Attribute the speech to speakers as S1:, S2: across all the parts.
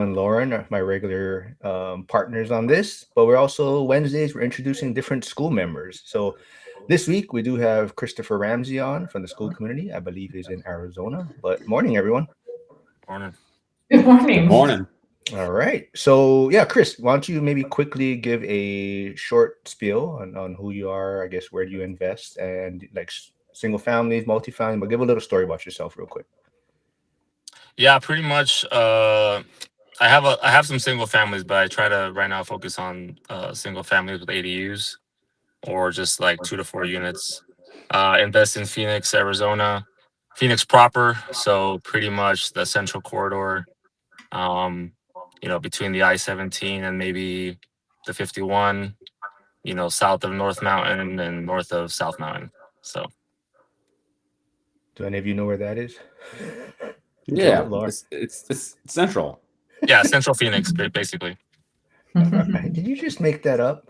S1: and Lauren are my regular partners on this, but we're also Wednesdays, we're introducing different school members. So this week we do have Christopher Ramsey on from the school community. I believe he's in Arizona. But morning, everyone.
S2: Morning.
S3: Good
S4: Good
S3: morning.
S4: morning.
S1: All right. So yeah, Chris, why don't you maybe quickly give a short spiel on who you are, I guess where do you invest and like single families, multifamily, but give a little story about yourself real quick.
S2: Yeah, pretty much. I have some single families, but I try to right now focus on single families with ADUs or just like 2 to 4 units. Invest in Phoenix, Arizona, Phoenix proper. So pretty much the central corridor. Um, between the I-17 and maybe the 51. South of North Mountain and north of South Mountain. So
S1: Do any of you know where that is?
S4: Yeah,
S1: Lauren.
S4: it's central.
S2: yeah, Central Phoenix, basically.
S1: All right. Did you just make that up?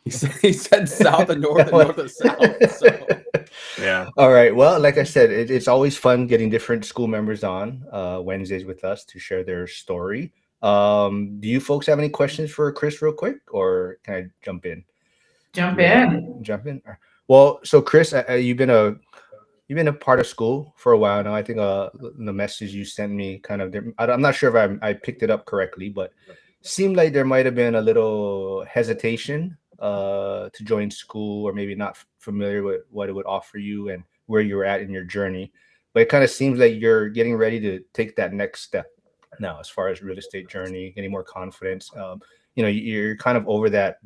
S4: He said south and north and north and south. So
S2: Yeah.
S1: All right. Well, like I said, it's always fun getting different school members on Wednesdays with us to share their story. Do you folks have any questions for Chris, real quick, or can I jump in?
S3: Jump
S1: Yeah,
S3: in.
S1: jump in. Well, so Chris, you've been a part of school for a while now. I think the message you sent me kind of I'm not sure if I picked it up correctly, but seemed like there might have been a little hesitation to join school, or maybe not familiar with what it would offer you and where you're at in your journey. But it kind of seems like you're getting ready to take that next step now, as far as real estate journey, getting more confidence. You're kind of over that.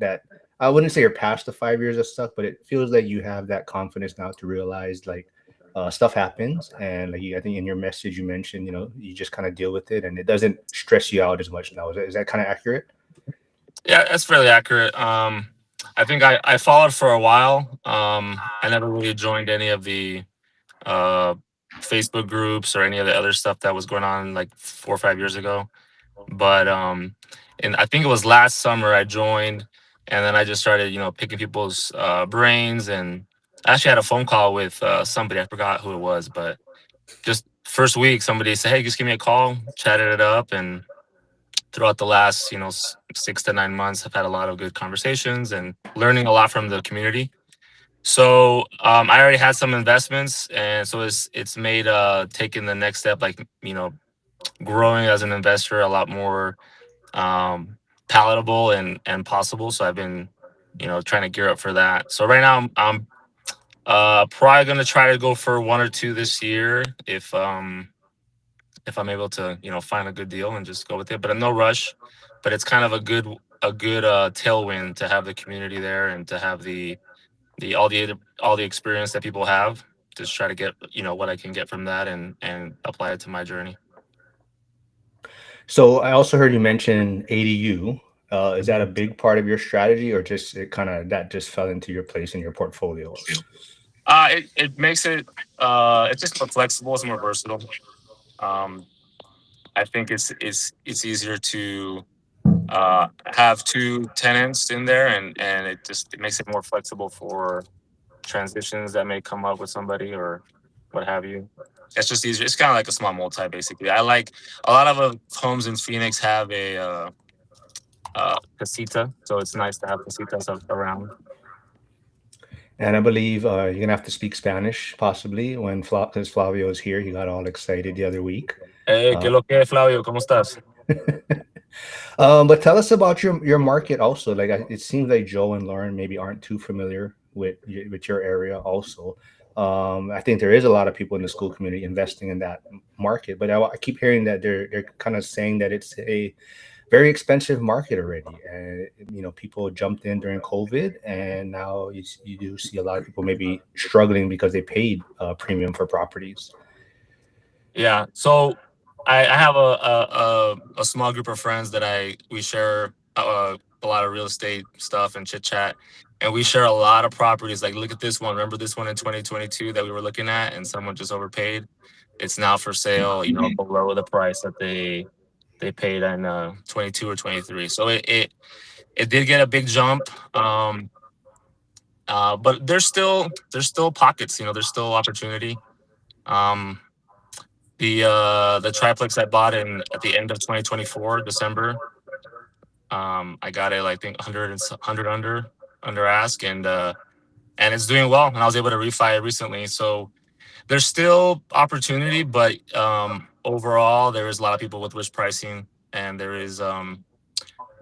S1: I wouldn't say you're past the 5 years of stuff, but it feels like you have that confidence now to realize like stuff happens, and like I think in your message you mentioned, you just kind of deal with it, and it doesn't stress you out as much now. Is that kind of accurate?
S2: Yeah, that's fairly accurate. I think I followed for a while. I never really joined any of the uh, Facebook groups or any of the other stuff that was going on like 4 or 5 years ago. But and I think it was last summer I joined, and then I just started, picking people's brains. And I actually had a phone call with somebody. I forgot who it was, but just first week, somebody said, "Hey, just give me a call." Chatted it up, and throughout the last 6 to 9 months, I've had a lot of good conversations and learning a lot from the community. So I already had some investments, and so it's made taking the next step, like growing as an investor, a lot more um, palatable and possible. So I've been trying to gear up for that. So right now I'm probably gonna try to go for one or two this year if I'm able to find a good deal and just go with it. But in no rush. But it's kind of a good tailwind to have the community there and to have the all the experience that people have. Just try to get what I can get from that and apply it to my journey.
S1: So I also heard you mention ADU. Is that a big part of your strategy, or just it kind of that just fell into your place in your portfolio?
S2: It makes it it's just more flexible. It's more versatile. Um, I think it's easier to have two tenants in there, and it makes it more flexible for transitions that may come up with somebody or what have you. It's just easier. It's kind of like a small multi, basically. I like a lot of homes in Phoenix have a casita, so it's nice to have casitas around.
S1: And I believe you're gonna have to speak Spanish possibly when because Flavio is here. He got all excited the other week.
S2: Hey, ¿qué
S1: Uh,
S2: lo que, Flavio? ¿Cómo estás?
S1: but tell us about your market also. Like it seems like Joe and Lauren maybe aren't too familiar with your area also. I think there is a lot of people in the school community investing in that market, but I keep hearing that they're kind of saying that it's a very expensive market already, and people jumped in during COVID, and now you do see a lot of people maybe struggling because they paid premium for properties.
S2: Yeah. So I have a small group of friends that we share a lot of real estate stuff and chit chat, and we share a lot of properties. Like, look at this one. Remember this one in 2022 that we were looking at, and someone just overpaid. It's now for sale, below the price that they paid in 22 or 23. So it did get a big jump. But there's still pockets. There's still opportunity. Um, The triplex I bought in at the end of 2024, December. I got it, I think 100 under ask, and it's doing well. And I was able to refi it recently. So there's still opportunity, but overall, there is a lot of people with wish pricing, and there's a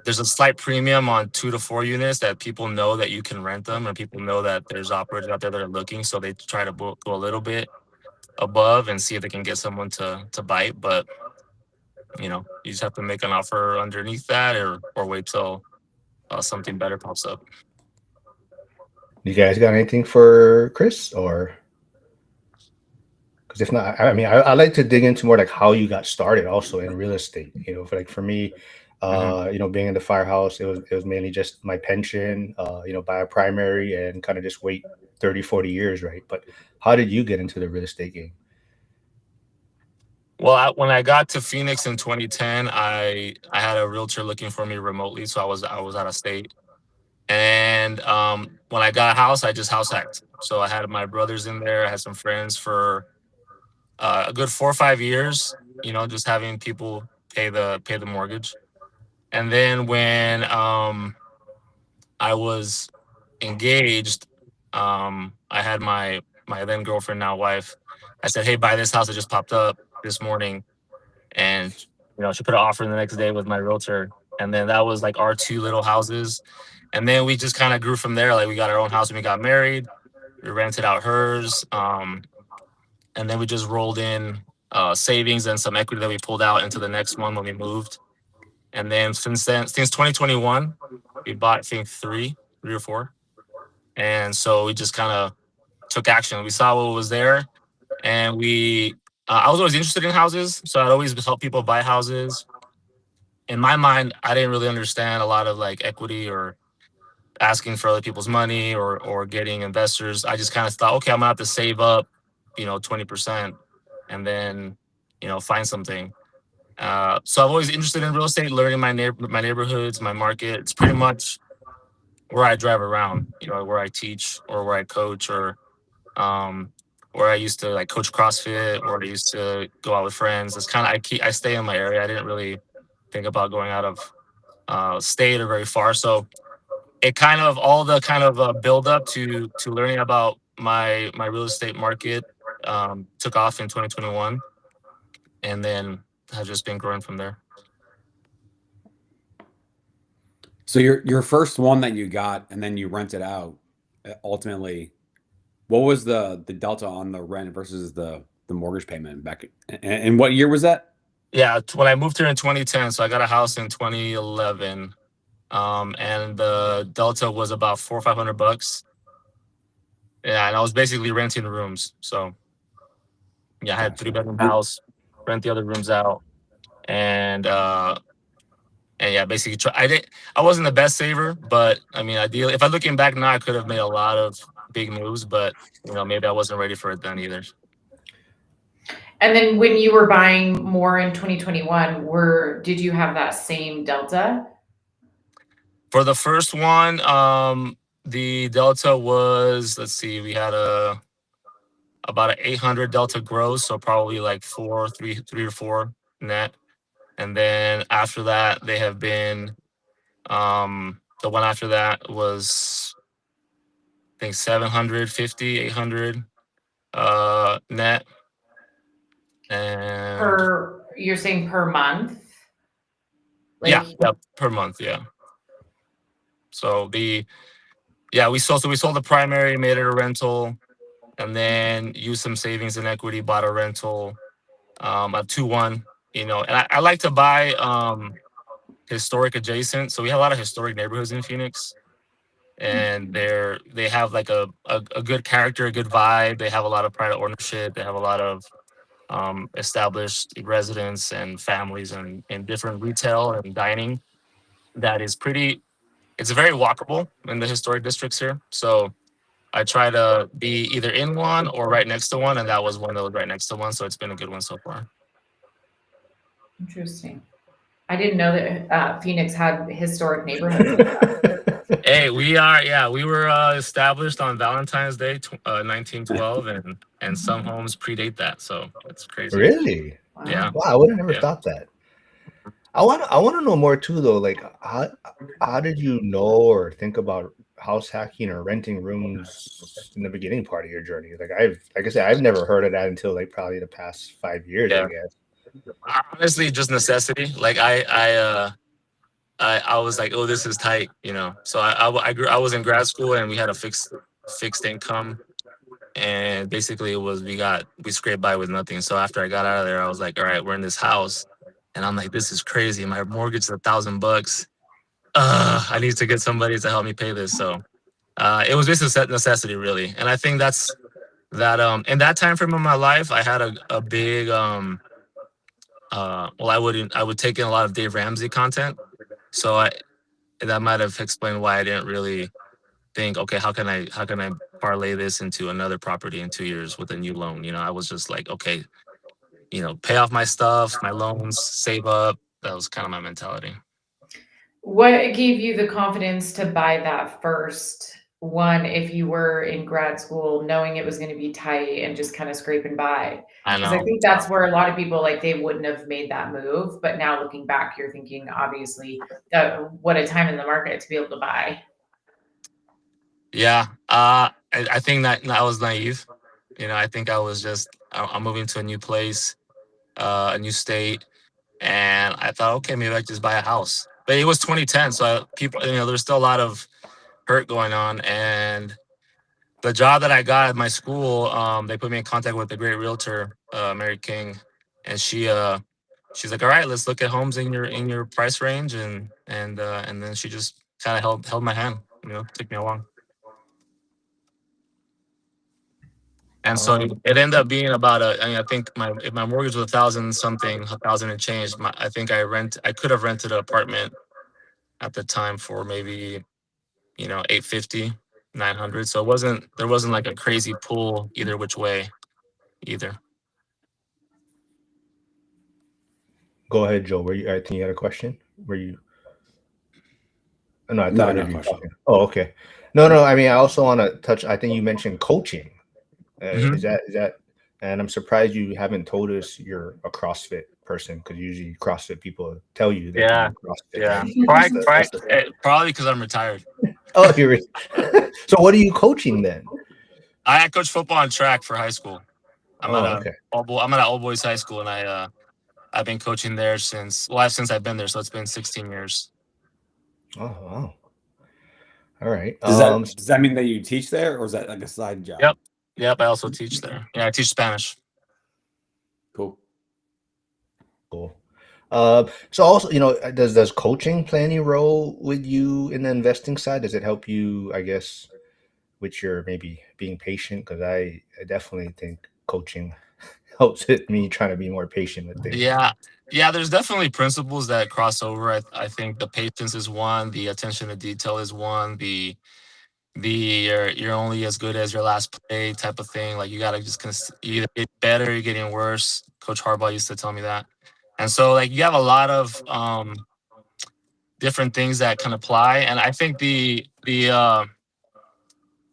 S2: slight premium on 2 to 4 units that people know that you can rent them, and people know that there's operators out there that are looking, so they try to go a little bit above and see if they can get someone to bite. But you just have to make an offer underneath that, or wait till something better pops up.
S1: You guys got anything for Chris, or? Because if not, I mean, I like to dig into more like how you got started also in real estate. For me, being in the firehouse, it was mainly just my pension, buy a primary and kind of just wait 30, 40 years, right? But how did you get into the real estate game?
S2: Well, when I got to Phoenix in 2010, I had a realtor looking for me remotely, so I was out of state. And when I got a house, I just house hacked. So I had my brothers in there. I had some friends for a good 4 or 5 years. Just having people pay the mortgage. And then when I was engaged, I had my then girlfriend, now wife. I said, "Hey, buy this house that just popped up this morning," and she put an offer in the next day with my realtor. And then that was like our 2 little houses. And then we just kind of grew from there. Like, we got our own house when we got married. We rented out hers. And then we just rolled in savings and some equity that we pulled out into the next one when we moved. And then since 2021, we bought, I think, 3 or 4. And so we just kind of took action. We saw what was there, and I was always interested in houses, so I'd always help people buy houses. In my mind, I didn't really understand a lot of like equity or asking for other people's money or getting investors. I just kind of thought, okay, I'm gonna have to save up, 20%, and then, find something. So I'm always interested in real estate, learning my neighborhoods, my market. It's pretty much where I drive around, where I teach or where I coach, or where I used to like coach CrossFit, or I used to go out with friends. It's kind of, I stay in my area. I didn't really think about going out of state or very far. So it kind of, all the kind of build up to learning about my real estate market took off in 2021, and then has just been growing from there.
S4: So your first one that you got and then you rented out, ultimately, what was the delta on the rent versus the mortgage payment back? And what year was that?
S2: Yeah, when I moved here in 2010, so I got a house in 2011, and the delta was about $400 or $500. Yeah, and I was basically renting rooms. So yeah, I had 3-bedroom house, rent the other rooms out, and yeah, basically I wasn't the best saver, but I mean, ideally, if I'm looking back now, I could have made a lot of big moves, but maybe I wasn't ready for it then either.
S3: And then when you were buying more in 2021, did you have that same delta?
S2: For the first one, the delta was, let's see, we had about an 800 delta gross, so probably like 3 or 4 net. And then after that, they have been, the one after that was, I think, 750, 800 net. And
S3: you're saying per month?
S2: Yeah, per month, yeah. So we sold the primary, made it a rental, and then used some savings and equity, bought a rental, a 2-1, and I like to buy historic adjacent. So we have a lot of historic neighborhoods in Phoenix, and they have like a good character, a good vibe. They have a lot of private ownership. They have a lot of established residents and families and different retail and dining. That is it's very walkable in the historic districts here. So I try to be either in one or right next to one, and that was one that was right next to one. So it's been a good one so far.
S3: Interesting. I didn't know that Phoenix had historic neighborhoods.
S2: Hey, we are. Yeah, we were established on Valentine's Day, 1912, and some homes predate that. So it's crazy.
S1: Really?
S3: Wow.
S2: Yeah.
S1: Wow, I would have never
S2: Yeah.
S1: thought that. I want to know more too, though. Like, how did you know or think about house hacking or renting rooms in the beginning part of your journey? Like I said, I've never heard of that until like probably the past 5 years,
S2: Yeah.
S1: I guess.
S2: Honestly, just necessity. Like I was like, oh, this is tight, you know. So I was in grad school and we had a fixed income, and basically it was we scraped by with nothing. So after I got out of there, I was like, all right, we're in this house, and I'm like, this is crazy. My mortgage is $1,000. I need to get somebody to help me pay this. So it was just a necessity, really. And I think that's that. In that time frame of my life, I had a big well, I would take in a lot of Dave Ramsey content. So that might have explained why I didn't really think, okay, how can I parlay this into another property in 2 years with a new loan? You know, I was just like, okay, you know, pay off my stuff, my loans, save up. That was kind of my mentality.
S3: What gave you the confidence to buy that first one if you were in grad school, knowing it was going to be tight and just kind of scraping by?
S2: I
S3: Because I
S2: know.
S3: think that's where a lot of people, like, they wouldn't have made that move. But now looking back, you're thinking, obviously, that what a time in the market to be able to buy.
S2: Yeah. I think that I was naive. You know, I think I was just, I'm moving to a new place, a new state. And I thought, okay, maybe I could just buy a house. But it was 2010. So people, you know, there's still a lot of hurt going on. And the job that I got at my school, they put me in contact with a great realtor, Mary King. And she's like, all right, let's look at homes in your price range. And then she just kind of held my hand, you know, took me along. And so it ended up being about I think if my mortgage was 1,000 something, 1,000 and change, I think I could have rented an apartment at the time for maybe, you know, 850, 900. So there wasn't like a crazy pull either which way either.
S1: Go ahead, Joe. I think you had a question. Were you? No, I
S4: No,
S1: thought
S4: no
S1: you were
S4: question.
S1: talking. Oh, okay. No. I mean, I also want to touch. I think you mentioned coaching. Is that? And I'm surprised you haven't told us you're a CrossFit person, because usually CrossFit people tell you. They
S2: Yeah.
S1: do CrossFit,
S2: Yeah.
S1: right?
S2: Probably because I'm retired.
S1: Oh, you're. So what are you coaching then?
S2: I coach football and track for high school. I'm
S1: Okay.
S2: I'm at Old Boys High School, and I've been coaching there since I've been there, so it's been 16 years.
S1: Oh, wow. All right.
S4: Does that mean that you teach there, or is that like a side job?
S2: Yep. I also teach there. Yeah, I teach Spanish.
S4: Cool.
S1: Cool. So also, you know, does coaching play any role with you in the investing side? Does it help you, I guess, with your maybe being patient? Because I definitely think coaching helps with me trying to be more patient with things.
S2: Yeah. There's definitely principles that cross over. I think the patience is one. The attention to detail is one. The you're only as good as your last play type of thing. Like, you gotta just either get better, you're getting worse. Coach Harbaugh used to tell me that. And so, like, you have a lot of different things that can apply. And I think the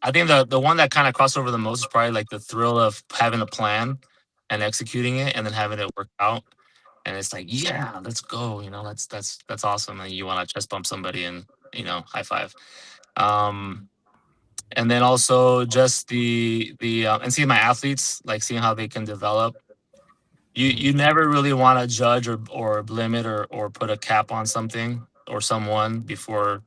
S2: one that kind of crossed over the most is probably like the thrill of having a plan and executing it and then having it work out. And it's like, yeah, let's go. You know, that's awesome. And you want to chest bump somebody and, you know, high five. And then also just the and seeing my athletes, like seeing how they can develop. You never really want to judge or limit or put a cap on something or someone before,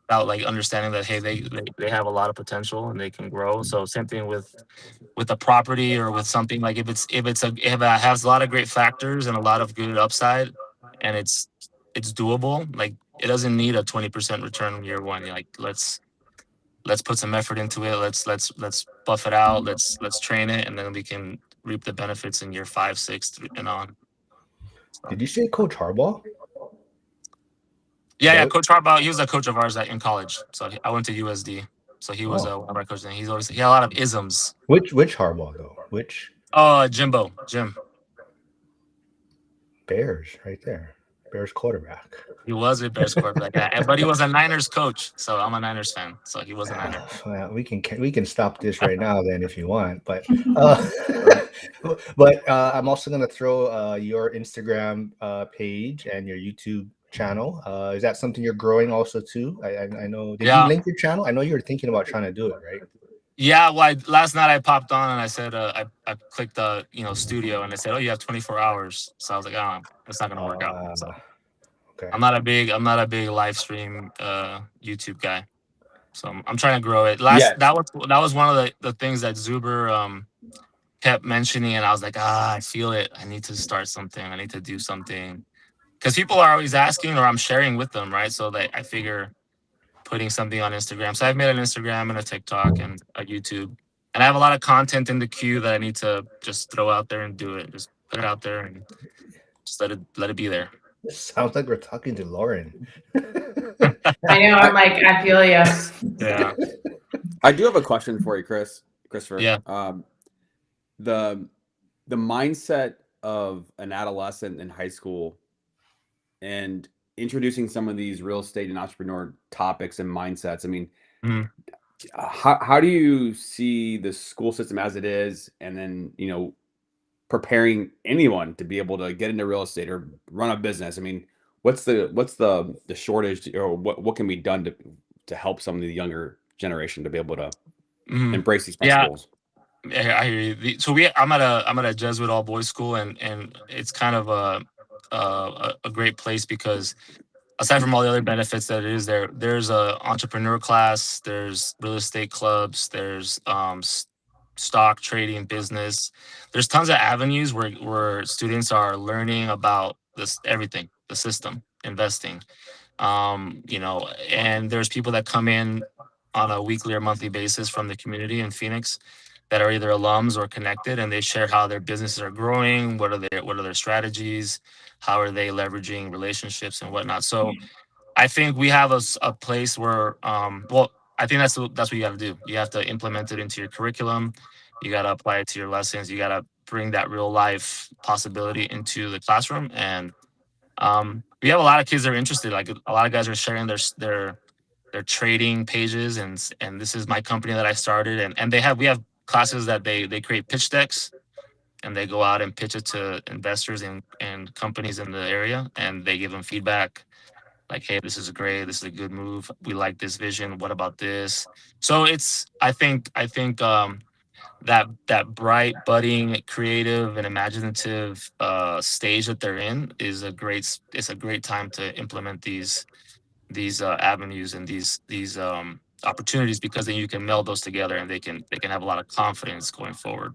S2: without like understanding that, hey, they have a lot of potential and they can grow. So same thing with a property or with something, like if it has a lot of great factors and a lot of good upside and it's doable, like it doesn't need a 20% return year one. You're like, let's put some effort into it. Let's buff it out. Let's train it, and then we can reap the benefits in year 5, 6, and on.
S1: Did you say Coach Harbaugh?
S2: Yeah, Coach Harbaugh. He was a coach of ours in college. So I went to USD. So he was one of our coaches. And he had a lot of isms.
S1: Which Harbaugh though? Which?
S2: Jim.
S1: Bears, right there. Bears quarterback.
S2: He was a Bears quarterback, yeah, but he was a Niners coach, so I'm a Niners fan. So he was a Niner.
S1: Well, we can stop this right now then if you want, but I'm also gonna throw your Instagram page and your YouTube channel. Is that something you're growing also too? I know. Did
S2: Yeah.
S1: you link your channel? I know you were thinking about trying to do it, right?
S2: Yeah, well, last night I popped on and I said I clicked the studio and they said, oh, you have 24 hours. So I was like, oh, it's not gonna work out. So
S1: Okay.
S2: I'm not a big live stream YouTube guy. So I'm trying to grow it. That was one of the things that Zuber kept mentioning, and I was like, I feel it. I need to start something. I need to do something. Because people are always asking, or I'm sharing with them, right? So that I figure putting something on Instagram. So I've made an Instagram and a TikTok and a YouTube. And I have a lot of content in the queue that I need to just throw out there and do it. Just put it out there and just let it be there.
S1: It sounds like we're talking to Lauren.
S3: I know. I'm like, I feel you.
S2: Yeah.
S4: I do have a question for you, Christopher.
S2: Yeah.
S4: The mindset of an adolescent in high school and introducing some of these real estate and entrepreneur topics and mindsets. I mean, how do you see the school system as it is, and then preparing anyone to be able to get into real estate or run a business? I mean, what's the shortage, or what can be done to help some of the younger generation to be able to embrace these principles?
S2: Yeah, I hear you. So I'm at a Jesuit all boys school, and it's kind of a great place because aside from all the other benefits that it is there's a entrepreneur class, there's real estate clubs, there's stock trading business. There's tons of avenues where students are learning about everything, the system, investing. And there's people that come in on a weekly or monthly basis from the community in Phoenix that are either alums or connected, and they share how their businesses are growing, what are their strategies, how are they leveraging relationships and whatnot. So I think we have a place where, I think that's what you got to do. You have to implement it into your curriculum. You got to apply it to your lessons. You got to bring that real life possibility into the classroom. And we have a lot of kids that are interested. Like a lot of guys are sharing their trading pages, and this is my company that I started. And we have classes that they create pitch decks, and they go out and pitch it to investors and companies in the area, and they give them feedback like, hey, this is great, this is a good move, we like this vision, what about this? So I think that bright, budding, creative, and imaginative stage that they're in is a great time to implement these avenues and these opportunities, because then you can meld those together and they can have a lot of confidence going forward.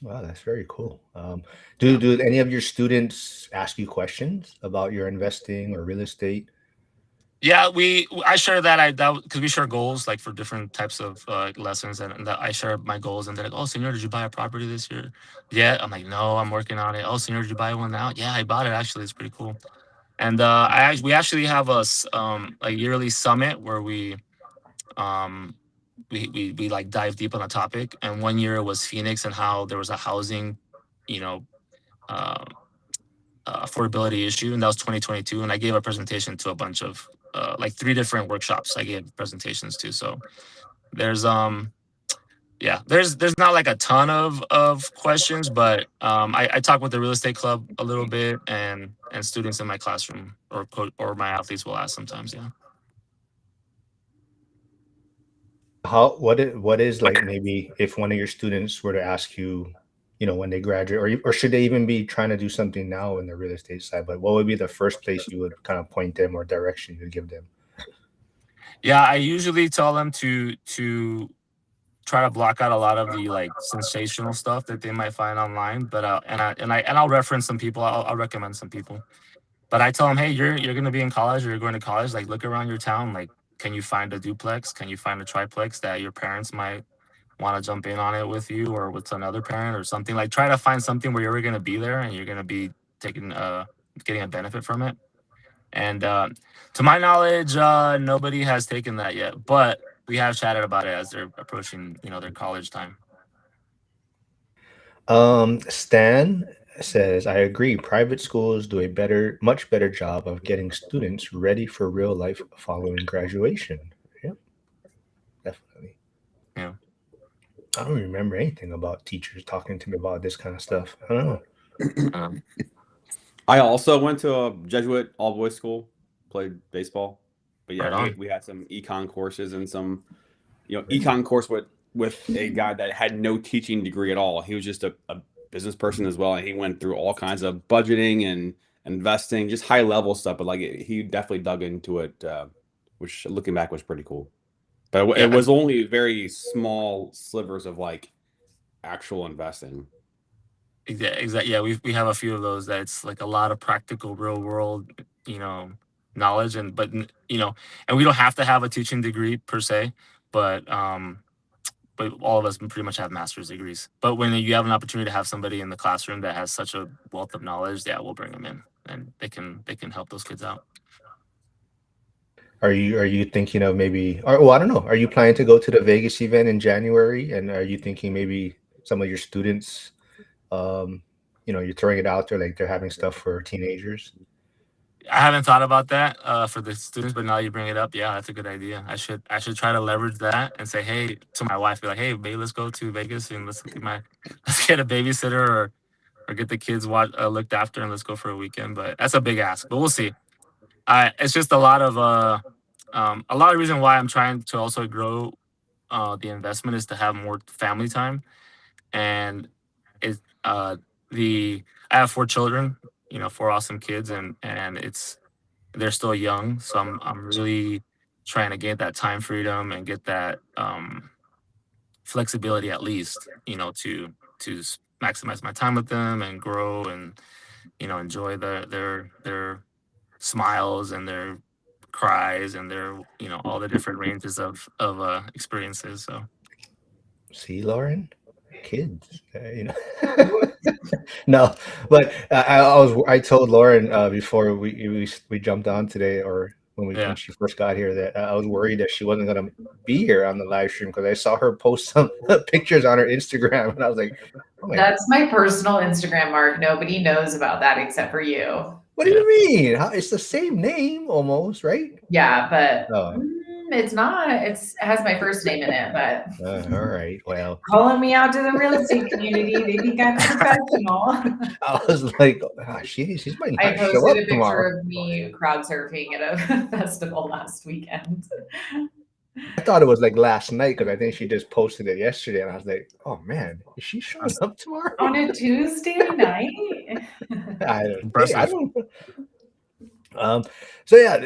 S1: Wow, that's very cool. Do any of your students ask you questions about your investing or real estate?
S2: Yeah, I share that because we share goals like for different types of lessons, and I share my goals, and they're like, "Oh, Senor, did you buy a property this year?" Yeah, I'm like, "No, I'm working on it." "Oh, Senor, did you buy one now?" "Yeah, I bought it actually. It's pretty cool." And we actually have a yearly summit where we like dive deep on a topic. And one year it was Phoenix and how there was a housing, affordability issue, and that was 2022. And I gave a presentation to a bunch of 3 different workshops. I gave presentations to. So there's there's not like a ton of questions, but I talk with the real estate club a little bit, and students in my classroom or my athletes will ask sometimes. Yeah.
S1: What is like, maybe if one of your students were to ask you, when they graduate, or should they even be trying to do something now in the real estate side, but what would be the first place you would kind of point them or direction you would give them?
S2: Yeah, I usually tell them to try to block out a lot of the sensational stuff that they might find online, but I'll reference some people. I'll recommend some people, but I tell them, hey, you're going to be in college, or you're going to college, like look around your town. Like, can you find a duplex? Can you find a triplex that your parents might want to jump in on it with you, or with another parent or something? Like, try to find something where you're going to be there and you're going to be getting a benefit from it. And to my knowledge, nobody has taken that yet, but we have chatted about it as they're approaching, their college time.
S1: Stan, says, I agree. Private schools do much better job of getting students ready for real life following graduation. Yep, definitely.
S2: Yeah.
S1: I don't remember anything about teachers talking to me about this kind of stuff. I don't know.
S2: Um,
S4: I also went to a Jesuit all boys school, played baseball, but
S2: Right
S4: yeah,
S2: on.
S4: we had some econ courses and some, econ course with a guy that had no teaching degree at all. He was just a business person as well, and he went through all kinds of budgeting and investing, just high level stuff. But like he definitely dug into it, which looking back was pretty cool. But it
S2: Yeah.
S4: was only very small slivers of like actual investing.
S2: Yeah, exactly. Yeah, we have a few of those that it's like a lot of practical, real world, knowledge, and and we don't have to have a teaching degree per se, but all of us pretty much have master's degrees. But when you have an opportunity to have somebody in the classroom that has such a wealth of knowledge, yeah, we'll bring them in, and they can help those kids out.
S1: Are you thinking of maybe? Well, I don't know. Are you planning to go to the Vegas event in January? And are you thinking maybe some of your students, you're throwing it out there like they're having stuff for teenagers?
S2: I haven't thought about that for the students, but now you bring it up, yeah, that's a good idea. I should try to leverage that and say, hey, to my wife, be like, hey, babe, let's go to Vegas and let's get a babysitter or get the kids looked after, and let's go for a weekend. But that's a big ask, but we'll see. It's just a lot of reason why I'm trying to also grow the investment is to have more family time, and it I have 4 children, 4 awesome kids, and they're still young, so I'm really trying to get that time freedom and get that flexibility at least, to maximize my time with them and grow and enjoy their smiles and their cries and their all the different ranges of experiences. So
S1: See, Lauren, kids, no, but I told Lauren before we jumped on today, or when she first got here, that I was worried that she wasn't gonna be here on the live stream because I saw her post some pictures on her Instagram, and I was like, oh my
S3: That's my personal Instagram, Mark. Nobody knows about that except for you.
S1: what do you mean? It's the same name almost, right?
S3: Yeah, but
S1: Oh.
S3: it's not. It has my first name in it, but
S1: All right. Well,
S3: calling me out to the real estate community, they think I'm professional.
S1: I was like, she might
S3: I
S1: not show
S3: posted
S1: up
S3: a picture
S1: tomorrow.
S3: of me crowd surfing at a festival last weekend.
S1: I thought it was like last night because I think she just posted it yesterday, and I was like, "Oh man, is she showing up tomorrow
S3: On a Tuesday night?"
S1: I don't. So yeah,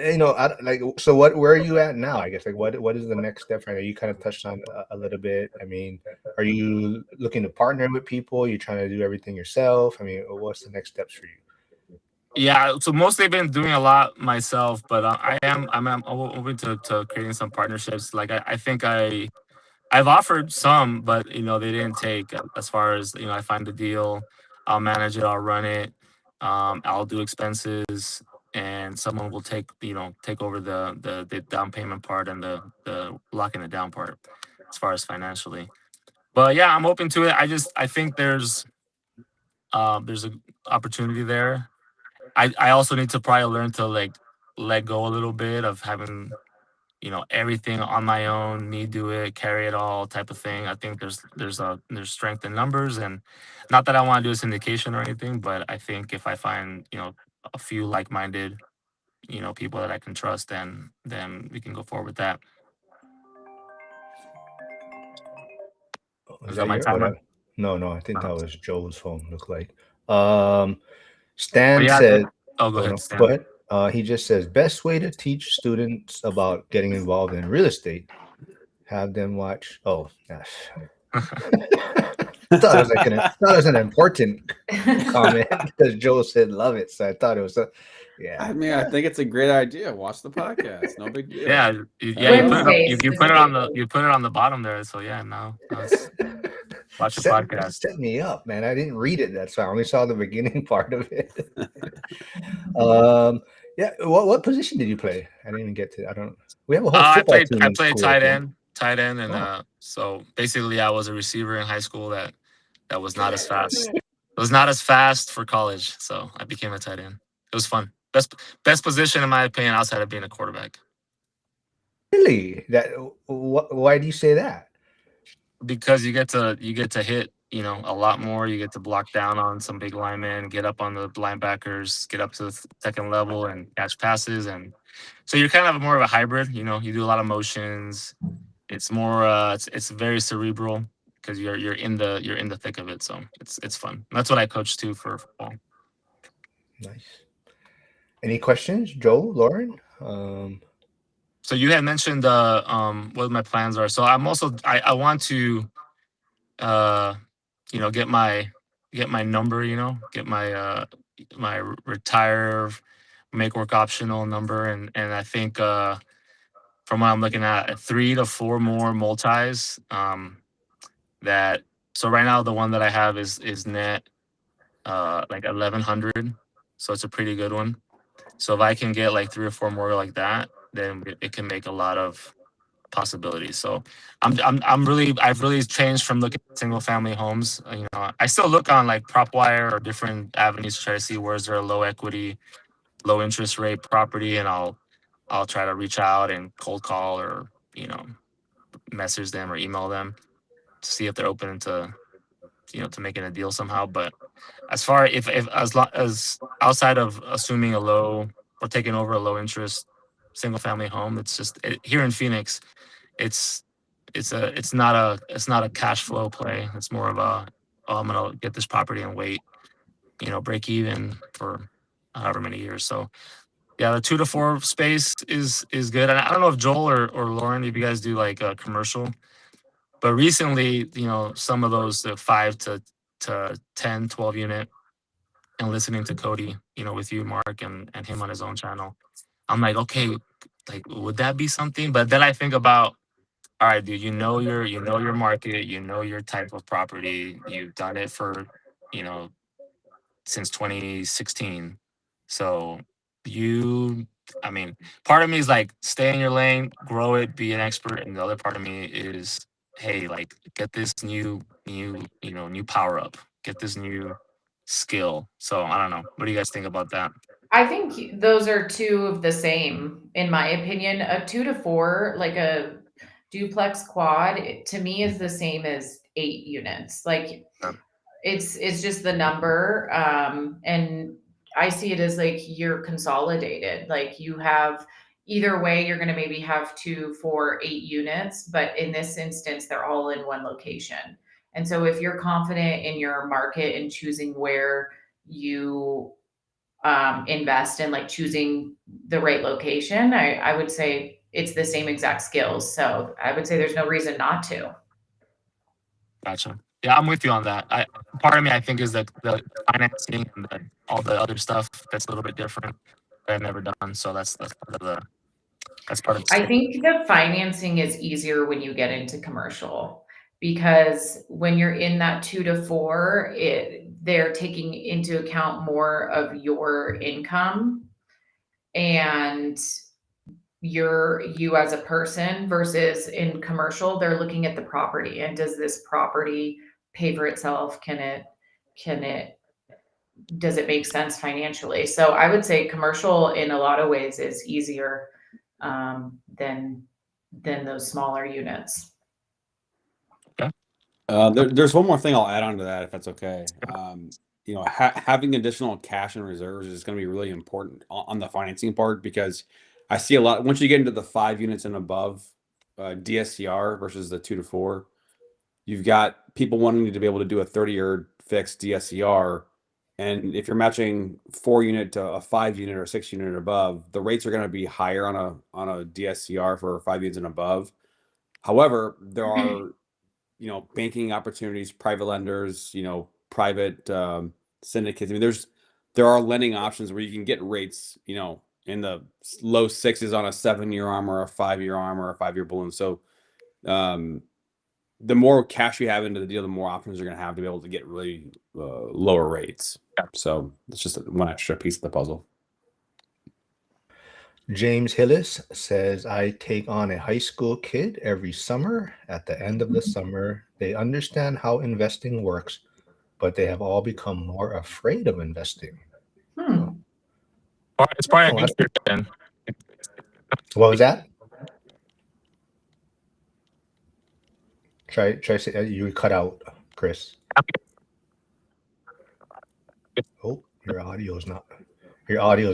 S1: so where are you at now? I guess what is the next step right now? You kind of touched on a little bit. I mean, are you looking to partner with people? Are you trying to do everything yourself? I mean, what's the next steps for you?
S2: Yeah, so mostly I've been doing a lot myself, but I'm open to creating some partnerships. Like I think I've offered some, but they didn't take. As far as I find a deal, I'll manage it, I'll run it, I'll do expenses, and someone will take over the down payment part and the locking it down part as far as financially. But yeah, I'm open to it. I think there's an opportunity there. I also need to probably learn to like let go a little bit of having everything on my own, me do it, carry it all type of thing. I think there's strength in numbers, and not that I want to do a syndication or anything, but I think if I find a few like-minded people that I can trust, then we can go forward with that.
S1: Is
S2: that my
S1: your-
S2: timer?
S1: No, I think that was Joe's phone. Look like.
S2: Oh,
S1: Stan
S2: yeah,
S1: said.
S2: go ahead,
S1: No,
S2: Stan.
S1: go ahead. He just says best way to teach students about getting involved in real estate. Have them watch. Oh, gosh. I thought it was an important comment because Joe said love it, so I thought it was yeah.
S4: I mean, I think it's a great idea. Watch the podcast. No big deal.
S2: Yeah. You put it on the bottom there. So yeah, now watch the podcast.
S1: Set me up, man. I didn't read it. That's why I only saw the beginning part of it. Yeah. What position did you play? I didn't even get to. I don't. We have a whole football team.
S2: I played tight end, and so basically I was a receiver in high school that was not as fast. It was not as fast for college, so I became a tight end. It was fun. Best position in my opinion outside of being a quarterback.
S1: Really? Why do you say that?
S2: Because you get to hit, a lot more. You get to block down on some big linemen, get up on the linebackers, get up to the second level and catch passes, and so you're kind of more of a hybrid. You do a lot of motions. It's more it's very cerebral because you're in the thick of it. So it's fun. That's what I coach too for football.
S1: Nice. Any questions, Joel, Lauren?
S2: So you had mentioned what my plans are. So I'm also I want to get my number, get my my retire make work optional number, and I think from what I'm looking at 3 to 4 more multis that so right now the one that I have is net like 1100, so it's a pretty good one. So if I can get like 3 or 4 more like that, then it can make a lot of possibilities. So I've really changed from looking at single family homes. I still look on like PropWire or different avenues to try to see where's there a low equity, low interest rate property, and I'll try to reach out and cold call or message them or email them to see if they're open to to making a deal somehow. But as far if as long as outside of assuming a low or taking over a low interest single family home, it's just here in Phoenix, it's not a cash flow play. It's more of a I'm gonna get this property and wait, break even for however many years. So yeah, the 2 to 4 space is good. And I don't know if Joel or Lauren, if you guys do like a commercial, but recently, some of those 5 to 10, 12 unit, and listening to Cody, with you, Mark, and him on his own channel, I'm like, okay, like would that be something? But then I think about, all right, dude, you know your market, your type of property, you've done it for, since 2016. So part of me is like, stay in your lane, grow it, be an expert. And the other part of me is, hey, like get this new power up, get this new skill. So I don't know. What do you guys think about that?
S3: I think those are 2 of the same, in my opinion. A 2 to 4, like a duplex quad, to me is the same as 8 units. Like it's just the number. And I see it as like you're consolidated. Like you have either way, you're going to maybe have 2, 4, 8 units, but in this instance, they're all in one location. And so if you're confident in your market and choosing where you invest in, like choosing the right location, I would say it's the same exact skills. So I would say there's no reason not to.
S2: Gotcha. Yeah, I'm with you on that. Part of me, I think, is the financing and all the other stuff that's a little bit different that I've never done. So that's part of the
S3: I think the financing is easier when you get into commercial, because when you're in that 2 to 4, they're taking into account more of your income and you as a person, versus in commercial, they're looking at the property and does this property pay for itself? Does it make sense financially? So I would say commercial in a lot of ways is easier than those smaller units.
S4: There's one more thing I'll add on to that, if that's okay. Having additional cash and reserves is going to be really important on the financing part, because I see a lot once you get into the 5 units and above, DSCR versus the 2 to 4. You've got people wanting to be able to do a 30-year fixed DSCR, and if you're matching 4 unit to a 5 unit or 6 unit above, the rates are going to be higher on a DSCR for 5 units and above. However, there are banking opportunities, private lenders, private syndicates. I mean, there are lending options where you can get rates, in the low 6s on a 7-year arm or a 5-year arm or a 5-year balloon. So the more cash you have into the deal, the more options you're going to have to be able to get really lower rates. So it's just one extra piece of the puzzle.
S1: James Hillis says, I take on a high school kid every summer. At the end of the summer, they understand how investing works, but they have all become more afraid of investing.
S2: It's probably
S1: Oh,
S2: a good year then.
S1: What was that? Try say you cut out, Chris. Oh, your audio is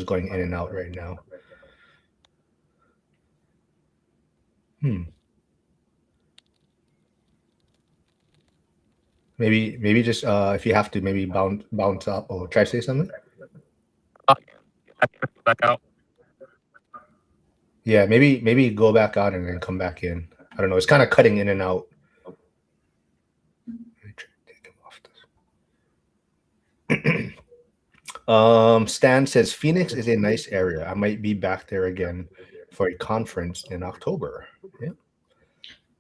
S1: going in and out right now. Maybe just if you have to maybe bounce up or try to say something.
S2: Back out.
S1: Yeah, maybe go back out and then come back in. I don't know. It's kind of cutting in and out. Let me try to take him off this. Stan says Phoenix is a nice area. I might be back there again for a conference in October. Yeah.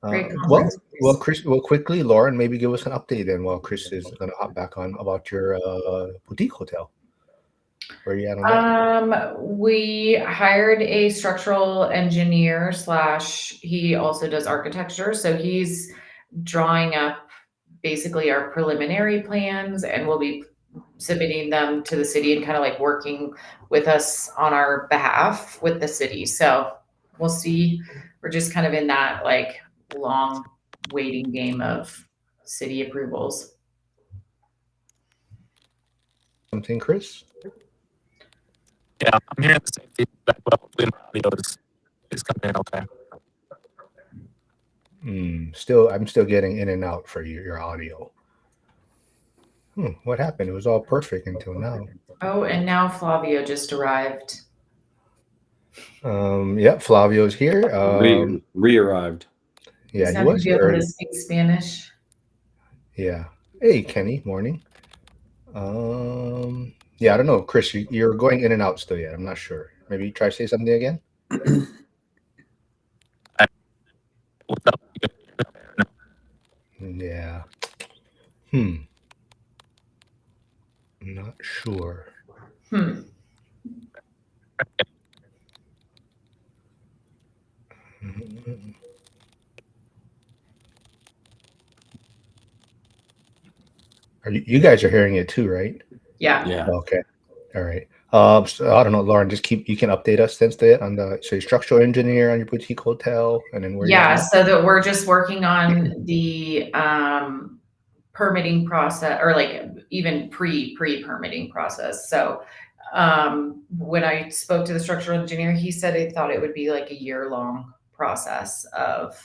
S3: Great
S1: Well,
S3: conference.
S1: Chris. Well, quickly, Lauren, maybe give us an update then while Chris is going to hop back on about your boutique hotel. Where are you at on that?
S3: We hired a structural engineer / he also does architecture. So he's drawing up basically our preliminary plans, and we'll be submitting them to the city and kind of like working with us on our behalf with the city. So we'll see. We're just kind of in that like long waiting game of city approvals.
S1: Something, Chris?
S2: Yeah, I'm hearing the same feedback, but hopefully my audio is coming in okay.
S1: I'm still getting in and out for your audio. What happened? It was all perfect until now.
S3: Oh, and now Flavio just arrived.
S1: Yeah, Flavio's here.
S4: Re-arrived.
S1: Yeah,
S3: He's
S1: he
S3: not
S1: was
S3: gonna be able
S1: early.
S3: to speak Spanish.
S1: Yeah. Hey, Kenny. Morning. Yeah, I don't know, Chris. You're going in and out still yet. I'm not sure. Maybe try to say something again.
S2: What's up?
S1: Yeah. I'm not sure. You guys are hearing it too, right?
S3: Yeah.
S4: Yeah.
S1: Okay. All right. So I don't know, Lauren. You can update us since that on the structural engineer on your boutique hotel, and then where you
S3: Yeah,
S1: at?
S3: so that we're just working on the permitting process, or like even pre-permitting process. So when I spoke to the structural engineer, he said he thought it would be like a year-long process of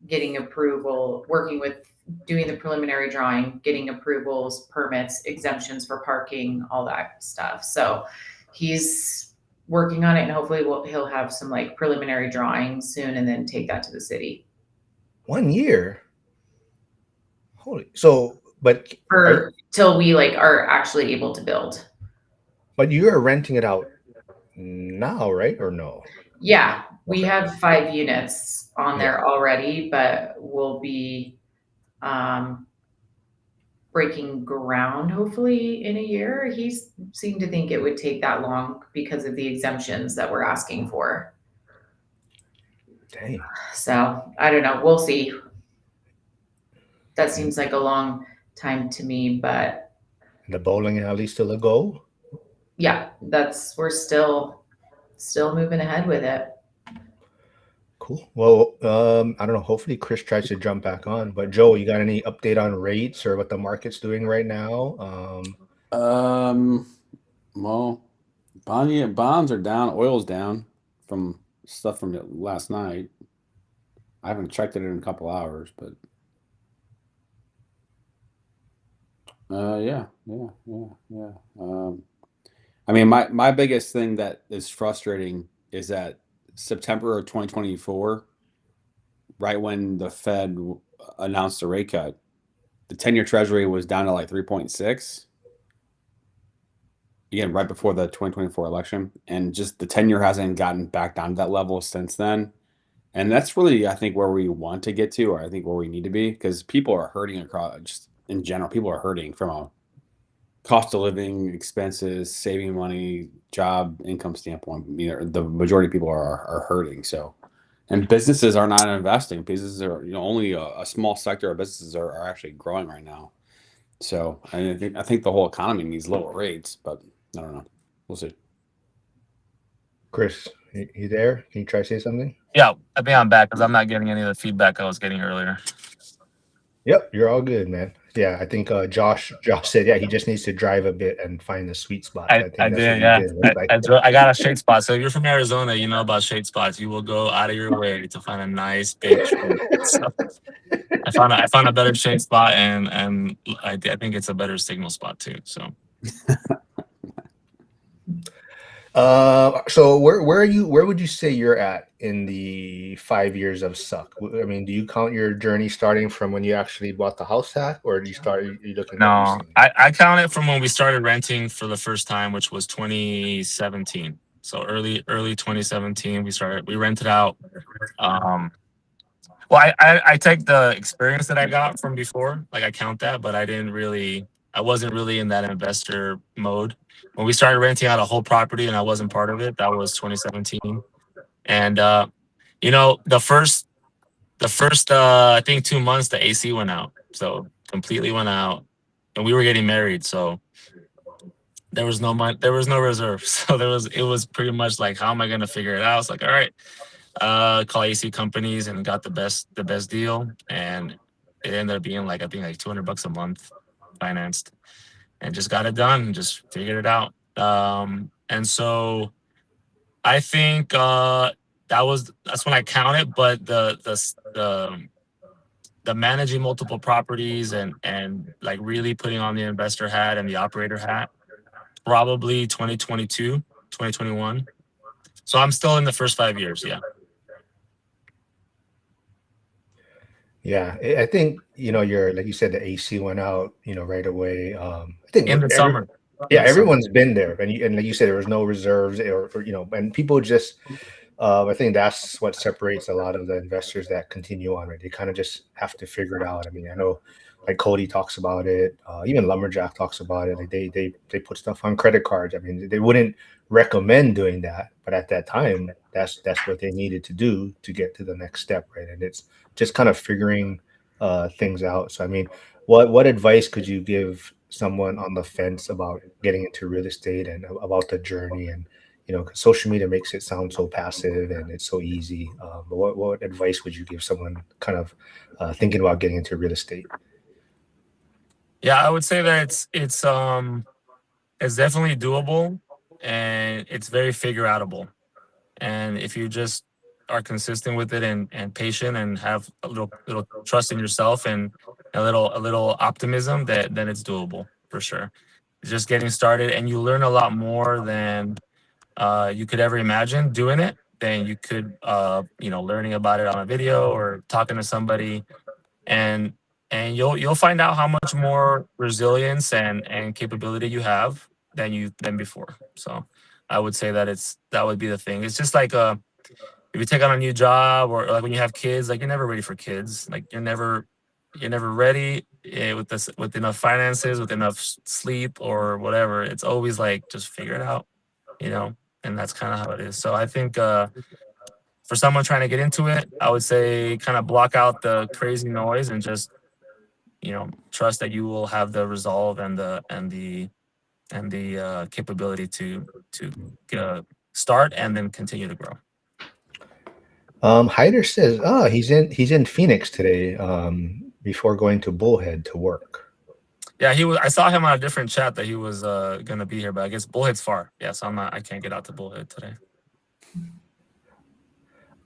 S3: getting approval, working with doing the preliminary drawing, getting approvals, permits, exemptions for parking, all that stuff. So he's working on it, and hopefully he'll have some like preliminary drawings soon, and then take that to the city
S1: 1 year. Holy. So, but
S3: till we like are actually able to build.
S1: But you are renting it out now, right? Or no?
S3: Yeah, we
S1: Okay.
S3: have 5 units on there already, but we'll be breaking ground hopefully in a year. He seemed to think it would take that long because of the exemptions that we're asking for.
S1: Dang.
S3: So I don't know. We'll see. That seems like a long time to me, but
S1: The bowling alley still a go?
S3: yeah, we're still moving ahead with it.
S1: Cool. Well, I don't know. Hopefully Chris tries to jump back on. But Joe, you got any update on rates or what the market's doing right now?
S4: Well, bonds are down, oil's down from stuff from last night. I haven't checked it in a couple hours, but yeah. I mean, my biggest thing that is frustrating is that September of 2024, right when the Fed announced a rate cut, the 10-year Treasury was down to like 3.6. Again, right before the 2024 election, and just the 10-year hasn't gotten back down to that level since then. And that's really, I think, where we want to get to, or I think where we need to be, because people are hurting across, just in general, people are hurting from a cost of living, expenses, saving money, job, income standpoint. You know, the majority of people are hurting. So, and businesses are not investing. Businesses are, only a small sector of businesses are actually growing right now. So I think the whole economy needs lower rates, but I don't know. We'll see.
S1: Chris, you there? Can you try to say something?
S2: Yeah, I think I'm back because I'm not getting any of the feedback I was getting earlier.
S1: Yep, you're all good, man. Yeah, I think Josh said, yeah, he just needs to drive a bit and find the sweet spots. I think
S2: I
S1: that's what
S2: did,
S1: he
S2: yeah.
S1: did. Right? Like,
S2: I got a shade spot. So if you're from Arizona, you know about shade spots. You will go out of your way to find a nice big tree. So I found a better shade spot, and I think it's a better signal spot too. So
S1: so where are you? Where would you say you're at in the 5 years of Suck? I mean, do you count your journey starting from when you actually bought the house at, or do you start? Are you looking more
S2: no,
S1: recently?
S2: I count it from when we started renting for the first time, which was 2017. So early 2017, we rented out. Well, I take the experience that I got from before, like I count that, but I wasn't really in that investor mode. When we started renting out a whole property and I wasn't part of it, that was 2017. And you know, the first I think 2 months the AC went out. So completely went out. And we were getting married, so there was no money, there was no reserve. So it was pretty much like, how am I gonna figure it out? It's like, all right, call AC companies and got the best deal, and it ended up being like, I think like $200 a month financed, and just got it done, just figured it out. And so I think that's when I counted, but the managing multiple properties and like really putting on the investor hat and the operator hat, probably 2022, 2021. So I'm still in the first 5 years, yeah.
S1: Yeah, I think you're like you said, the AC went out, right away. I think
S2: In the summer.
S1: yeah,
S2: In the summer.
S1: everyone's been there, and like you said, there was no reserves, or and people just. I think that's what separates a lot of the investors that continue on. Right, they kind of just have to figure it out. I mean, I know, like Cody talks about it, even Lumberjack talks about it. Like they put stuff on credit cards. I mean, they wouldn't recommend doing that, but at that time, that's what they needed to do to get to the next step, right? And it's just kind of figuring things out. So, I mean, what advice could you give someone on the fence about getting into real estate and about the journey? And 'cause social media makes it sound so passive and it's so easy. But what advice would you give someone kind of thinking about getting into real estate?
S2: Yeah, I would say that it's definitely doable, and it's very figure outable. And if you just are consistent with it and patient and have a little trust in yourself and a little optimism, then it's doable for sure. It's just getting started, and you learn a lot more than you could ever imagine doing it than you could learning about it on a video or talking to somebody, and you'll find out how much more resilience and capability you have than before. So I would say that would be the thing. It's just like if you take on a new job, or like when you have kids, like you're never ready for kids. Like you're never ready, with enough finances, with enough sleep or whatever. It's always like, just figure it out, you know. And that's kind of how it is. So I think for someone trying to get into it, I would say kind of block out the crazy noise and just trust that you will have the resolve and the capability to start and then continue to grow.
S1: Hyder says, he's in Phoenix today, before going to Bullhead to work.
S2: Yeah, he was. I saw him on a different chat that he was gonna be here, but I guess Bullhead's far. Yeah, so I can't get out to Bullhead today.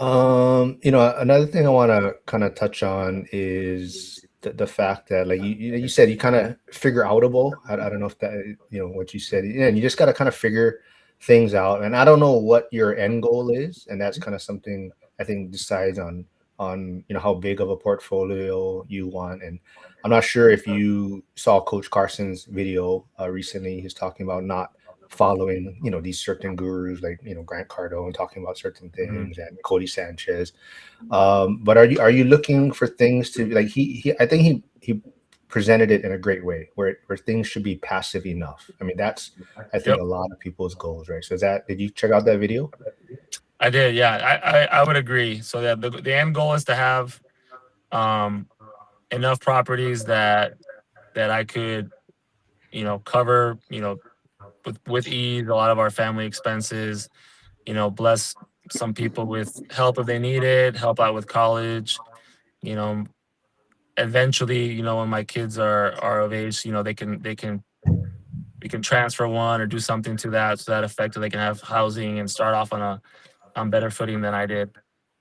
S1: Another thing I want to kind of touch on is the fact that, like you said, you kind of figure outable. I don't know if that what you said. Yeah, you just got to kind of figure things out. And I don't know what your end goal is, and that's kind of something I think decides on how big of a portfolio you want. And I'm not sure if you saw Coach Carson's video recently. He's talking about not following these certain gurus like Grant Cardone talking about certain things, and Cody Sanchez, but are you looking for things to, like, I think he presented it in a great way where things should be passive enough. I mean, that's I think
S2: Yep.
S1: a lot of people's goals, right? So did you check out that video?
S2: I did, yeah. I would agree. So that the end goal is to have enough properties that that I could, cover, with ease a lot of our family expenses, bless some people with help if they need it, help out with college, you know, eventually, when my kids are of age, we can transfer one or do something to that effect, so they can have housing and start off on better footing than I did.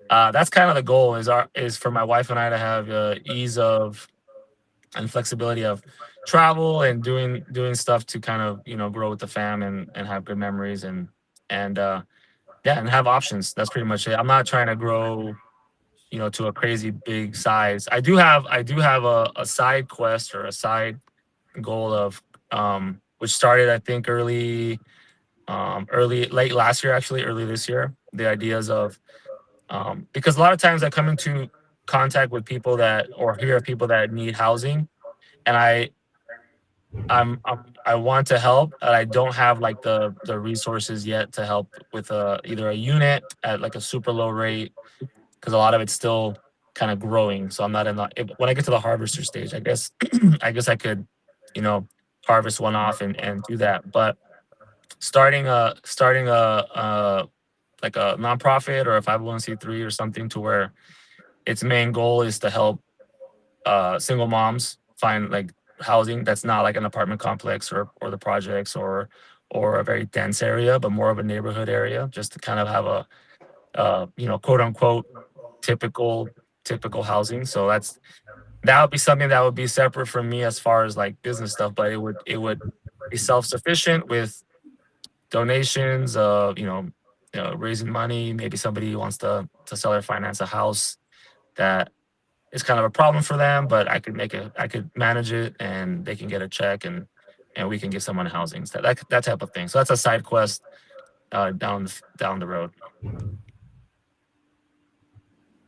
S2: That's kind of the goal is for my wife and I to have ease of and flexibility of travel and doing stuff to kind of grow with the fam and have good memories and yeah, and have options. That's pretty much it. I'm not trying to grow to a crazy big size. I do have a side quest or a side goal of which started, I think, late last year, actually early this year. The ideas of because a lot of times I come into contact with people that or hear of people that need housing, and I want to help, and I don't have like the resources yet to help with either a unit at like a super low rate, because a lot of it's still kind of growing. So I'm not in when I get to the harvester stage, I guess I could, you know, harvest one off and do that. But starting a like a nonprofit or a 501c3 or something to where its main goal is to help single moms find like housing that's not like an apartment complex or the projects or a very dense area, but more of a neighborhood area, just to kind of have a quote unquote typical housing. So that would be something that would be separate from me as far as like business stuff, but it would be self-sufficient with donations, raising money. Maybe somebody wants to sell or finance a house that is kind of a problem for them, but I could manage it and they can get a check and we can give someone housing. So that type of thing. So that's a side quest down the road.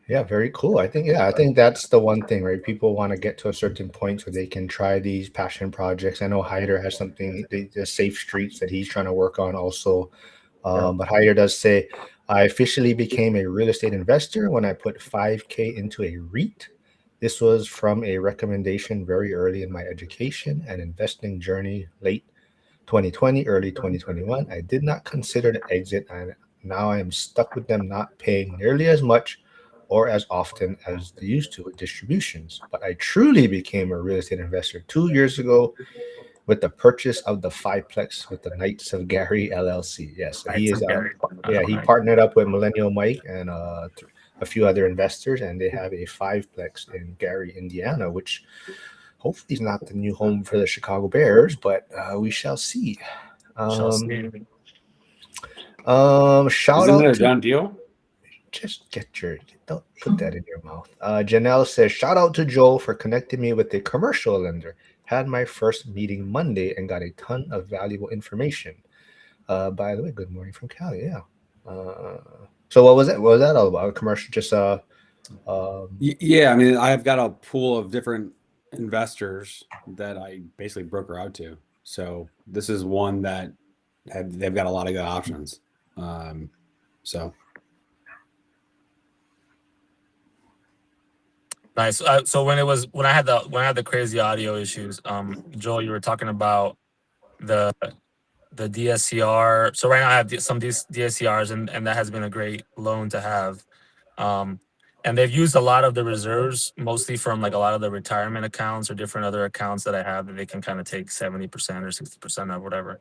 S1: Yeah, very cool. I think that's the one thing, right? People want to get to a certain point so they can try these passion projects. I know Hyder has something, the safe streets that he's trying to work on also. But Hyder does say, I officially became a real estate investor when I put 5K into a REIT. This was from a recommendation very early in my education and investing journey, late 2020, early 2021. I did not consider the exit, and now I am stuck with them not paying nearly as much or as often as they used to with distributions. But I truly became a real estate investor 2 years ago with the purchase of the fiveplex with the Knights of Gary LLC. Yes, so he is. Yeah, he partnered up with Millennial Mike and a few other investors, and they have a fiveplex in Gary, Indiana, which hopefully is not the new home for the Chicago Bears, but we shall see.
S2: Shall see.
S1: Shout
S4: Isn't it
S1: out
S4: a
S1: to
S4: done deal?
S1: just don't put that in your mouth. Janelle says, shout out to Joel for connecting me with a commercial lender. Had my first meeting Monday and got a ton of valuable information. By the way, good morning from Cali. Yeah. So what was that? What was that all about? A commercial? Just
S4: Yeah, I mean, I've got a pool of different investors that I basically broker out to. So this is one that they've got a lot of good options. So
S2: Nice. So when I had the crazy audio issues, Joel, you were talking about the DSCR. So right now I have some DSCRs, and that has been a great loan to have. And they've used a lot of the reserves, mostly from like a lot of the retirement accounts or different other accounts that I have that they can kind of take 70% or 60% of whatever.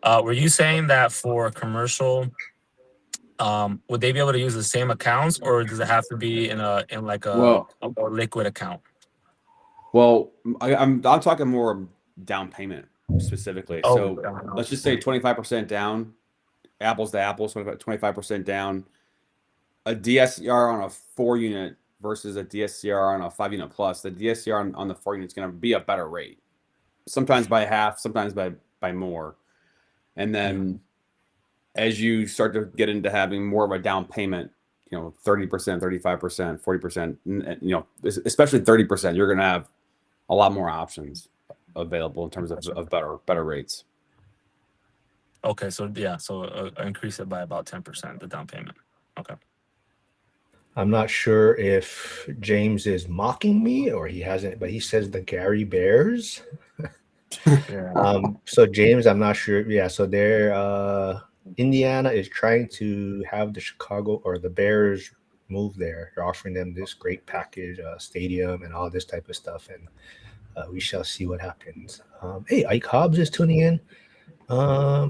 S2: Were you saying that for commercial, would they be able to use the same accounts, or does it have to be in like a more liquid account?
S4: well, I'm talking more down payment specifically.
S2: Oh,
S4: So let's just say 25% down, apples to apples, 25% down. A DSCR on a 4-unit versus a DSCR on a 5-unit plus. The DSCR on the 4-unit is going to be a better rate, sometimes by half, sometimes by more. And then as you start to get into having more of a down payment, 30%, 35%, 40%, especially 30%, you're going to have a lot more options available in terms of better rates.
S2: Okay, so yeah, so increase it by about 10%, the down payment. Okay.
S1: I'm not sure if James is mocking me or he hasn't, but he says the Gary Bears.
S2: Yeah.
S1: So James, I'm not sure. Yeah, so they're Indiana is trying to have the Chicago or the Bears move there. They're offering them this great package, stadium, and all this type of stuff, and we shall see what happens. Hey, Ike Hobbs is tuning in.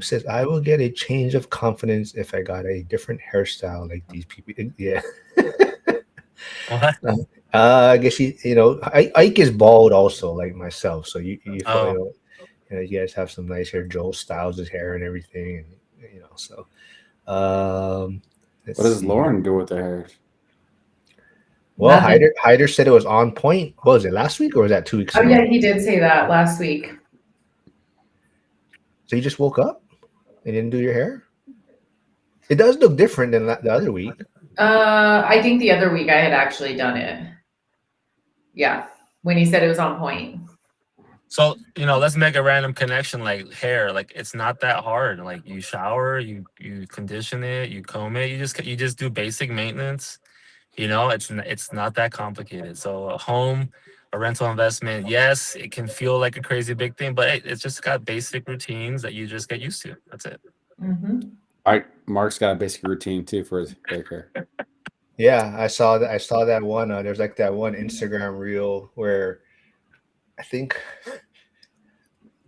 S1: Says I will get a change of confidence if I got a different hairstyle like these people. Yeah.
S2: What?
S1: I guess Ike is bald also, like myself. So
S2: Oh.
S1: you guys have some nice hair. Joel styles his hair and everything, and so. Let's
S4: What does
S1: see.
S4: Lauren do with her hair?
S1: Well,
S3: Nothing.
S1: Hyder said it was on point. What was it, last week or was that 2 weeks
S3: Oh
S1: ago?
S3: yeah, he did say that last week.
S1: So you just woke up and didn't do your hair? It does look different than the other week.
S3: I think the other week I had actually done it. Yeah, when he said it was on point.
S2: So, let's make a random connection like hair. Like it's not that hard. Like you shower, you condition it, you comb it, you just do basic maintenance. It's not that complicated. So a rental investment, yes, it can feel like a crazy big thing, but it's just got basic routines that you just get used to. That's it.
S3: Mm-hmm.
S4: All right, Mark's got a basic routine too for his hair.
S1: Yeah, I saw that one. There's like that one Instagram reel where I think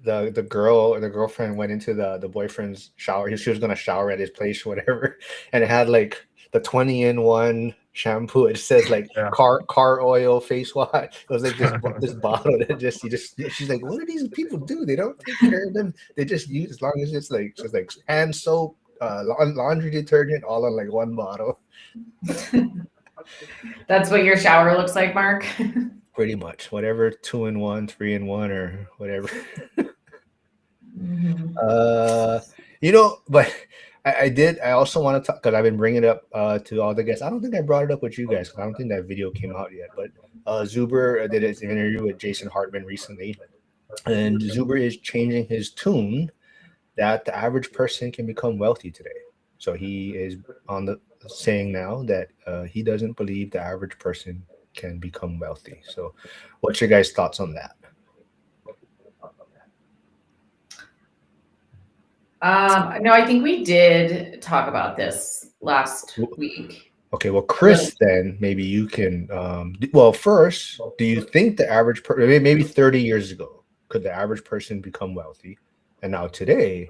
S1: the girl or the girlfriend went into the boyfriend's shower. She was gonna shower at his place or whatever, and it had like the 20-in-1 shampoo. It says like
S2: Yeah.
S1: car oil face wash. It was like this bottle that she's like, what do these people do? They don't take care of them. They just use, as long as it's like hand soap, laundry detergent, all on like one bottle.
S3: That's what your shower looks like, Mark.
S1: Pretty much, whatever 2-in-1, 3-in-1, or whatever.
S3: Mm-hmm.
S1: But I also want to talk because I've been bringing it up to all the guests. I don't think I brought it up with you guys because I don't think that video came out yet. But Zuber did his interview with Jason Hartman recently, and Zuber is changing his tune that the average person can become wealthy today. So he is on the saying now that he doesn't believe the average person can become wealthy. So, what's your guys' thoughts on that?
S3: No, I think we did talk about this last week.
S1: Okay, well, Chris, then maybe you can. First, do you think the average person, maybe 30 years ago, could the average person become wealthy? And now today,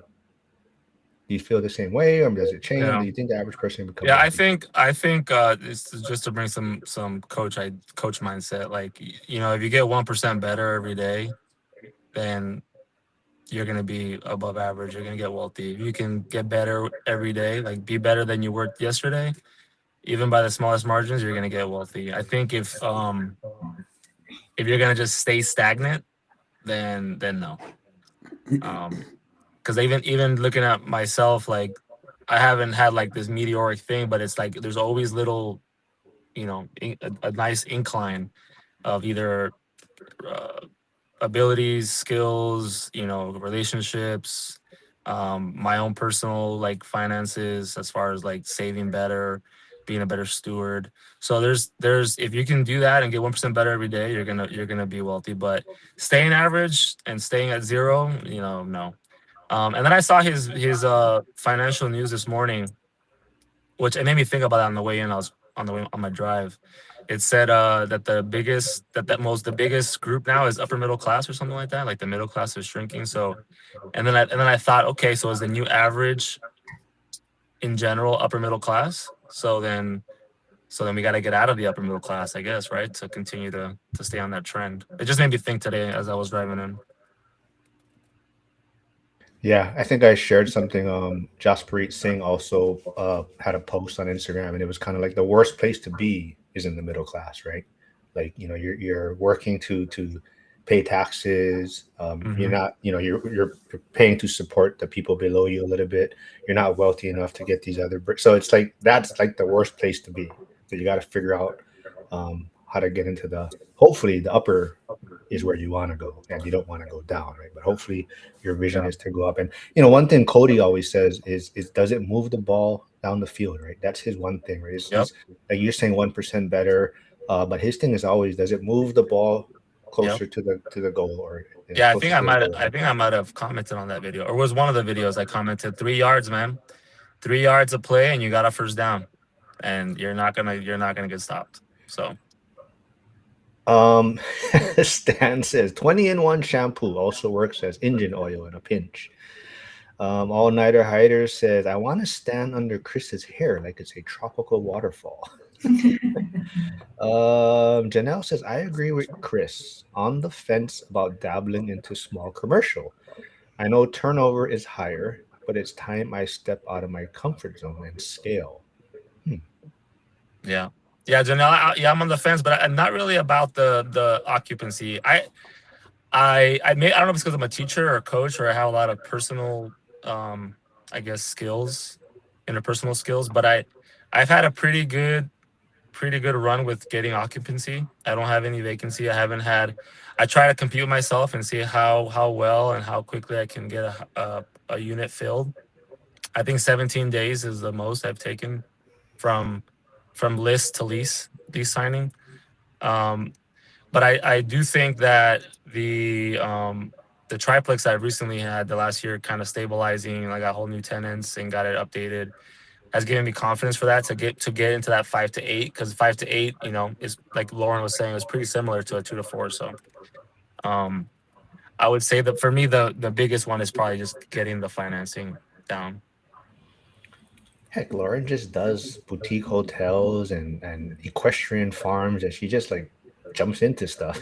S1: do you feel the same way, or does it change?
S2: Yeah.
S1: Do you think the average person become
S2: Yeah,
S1: wealthy?
S2: I think this is just to bring some coach mindset. Like, if you get 1% better every day, then you're gonna be above average. You're gonna get wealthy. If you can get better every day, like be better than you were yesterday, even by the smallest margins, you're gonna get wealthy. I think if you're gonna just stay stagnant, then no. Because even looking at myself, like I haven't had like this meteoric thing, but it's like there's always little, a nice incline of either abilities, skills, relationships, my own personal like finances, as far as like saving better, being a better steward. So there's if you can do that and get 1% better every day, you're gonna be wealthy. But staying average and staying at zero, no. And then I saw his financial news this morning, which it made me think about that on the way in. I was on the way on my drive. It said that the biggest group now is upper middle class or something like that. Like the middle class is shrinking. So, and then I thought, okay, so is the new average in general upper middle class? So then we got to get out of the upper middle class, I guess, right? To continue to stay on that trend. It just made me think today as I was driving in.
S1: Yeah, I think I shared something. Jaspreet Singh also had a post on Instagram, and it was kind of like the worst place to be is in the middle class, right? Like you're working to pay taxes. You're not, you're paying to support the people below you a little bit. You're not wealthy enough to get these other. So it's like that's like the worst place to be. So you got to figure out how to get into hopefully the upper is where you want to go, and you don't want to go down, right? But hopefully your vision is to go up. And one thing Cody always says is does it move the ball down the field, right? That's his one thing, right?
S2: Yep.
S1: He's, like you're saying, 1% better, but his thing is always, does it move the ball closer to the goal, or
S2: Yeah, I
S1: closer
S2: think I
S1: to the
S2: might.
S1: goal,
S2: I think I might have commented on that video, or was one of the videos I commented. 3 yards, man. 3 yards of play, and you got a first down, and you're not gonna get stopped. So
S1: Stan says 20-in-1 shampoo also works as engine oil in a pinch. All Nighter Hider says, I want to stand under Chris's hair like it's a tropical waterfall. Janelle says, I agree with Chris, on the fence about dabbling into small commercial. I know turnover is higher, but it's time I step out of my comfort zone and scale.
S2: yeah, Janelle. I'm on the fence, but I'm not really about the occupancy. I don't know if it's because I'm a teacher or a coach, or I have a lot of personal, I guess, skills, interpersonal skills. But I've had a pretty good run with getting occupancy. I don't have any vacancy. I try to compete with myself and see how well and how quickly I can get a unit filled. I think 17 days is the most I've taken from list to lease signing. But I do think that the triplex I recently had the last year, kind of stabilizing, I got whole new tenants and got it updated, has given me confidence for that to get into that 5 to 8, because 5 to 8, is, like Lauren was saying, is pretty similar to a 2 to 4. So I would say that for me the biggest one is probably just getting the financing down.
S1: Heck, Lauren just does boutique hotels and equestrian farms, and she just like jumps into stuff.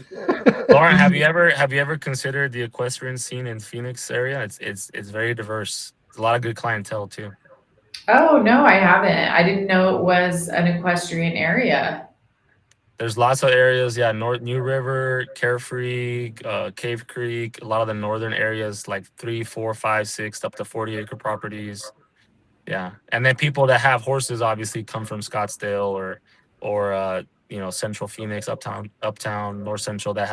S2: Lauren, have you ever considered the equestrian scene in Phoenix area? It's very diverse. There's a lot of good clientele too.
S3: Oh, no, I haven't. I didn't know it was an equestrian area.
S2: There's lots of areas, yeah. New River, Carefree, Cave Creek, a lot of the northern areas, like 3, 4, 5, 6, up to 40-acre properties. Yeah, and then people that have horses obviously come from Scottsdale or Central Phoenix, uptown, North Central, they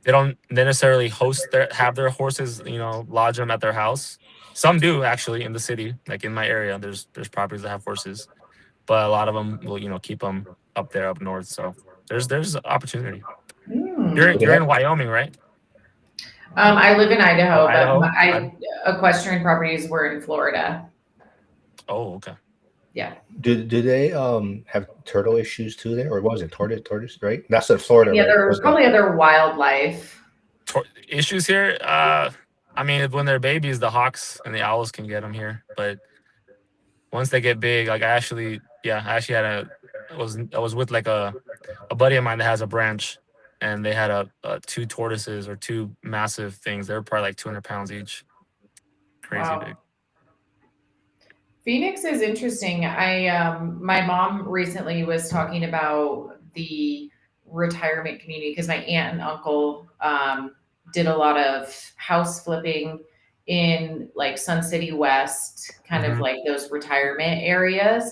S2: don't necessarily have their horses, lodge them at their house. Some do actually in the city, like in my area. There's properties that have horses, but a lot of them will keep them up there up north. So there's opportunity. You're in Wyoming, right?
S3: I live in Idaho,
S2: Idaho?
S3: but equestrian properties were in Florida.
S2: Oh, okay.
S3: Yeah.
S1: Do they have turtle issues too there, or what was it, tortoise, right? That's in Florida.
S3: Yeah,
S1: right?
S3: there's probably other wildlife
S2: issues here. I mean, when they're babies, the hawks and the owls can get them here, but once they get big, like I actually had I was with like a buddy of mine that has a branch, and they had a 2 tortoises, or 2 massive things. They were probably like 200 pounds each. Crazy big.
S3: Phoenix is interesting. My mom recently was talking about the retirement community, because my aunt and uncle did a lot of house flipping in like Sun City West, kind of like those retirement areas.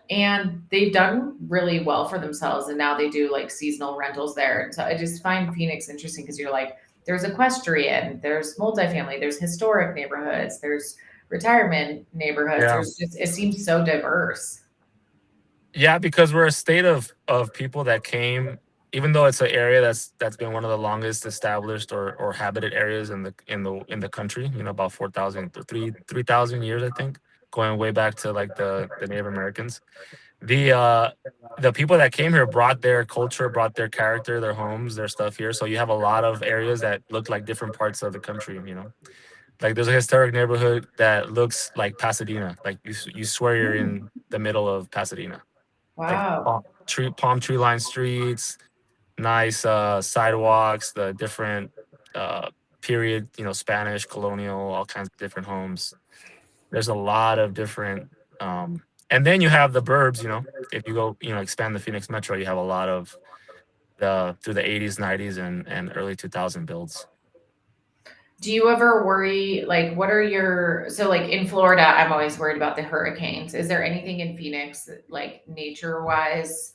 S3: And they've done really well for themselves. And now they do like seasonal rentals there. And so I just find Phoenix interesting, because you're like, there's equestrian, there's multifamily, there's historic neighborhoods, there's retirement neighborhoods.
S2: Yeah.
S3: It seems so diverse. Yeah,
S2: because we're a state of people that came, even though it's an area that's been one of the longest established or habited areas in the country. About 3,000 years, I think, going way back to like the Native Americans. The people that came here brought their culture, brought their character, their homes, their stuff here. So you have a lot of areas that look like different parts of the country. Like there's a historic neighborhood that looks like Pasadena. Like you swear you're in the middle of Pasadena.
S3: Wow.
S2: Like palm tree lined streets, nice sidewalks, the different period, Spanish, colonial, all kinds of different homes. There's a lot of different, and then you have the burbs. If you go, expand the Phoenix Metro, you have a lot of through the 80s, 90s, and early 2000 builds.
S3: Do you ever worry, like, so like in Florida, I'm always worried about the hurricanes. Is there anything in Phoenix, like nature wise,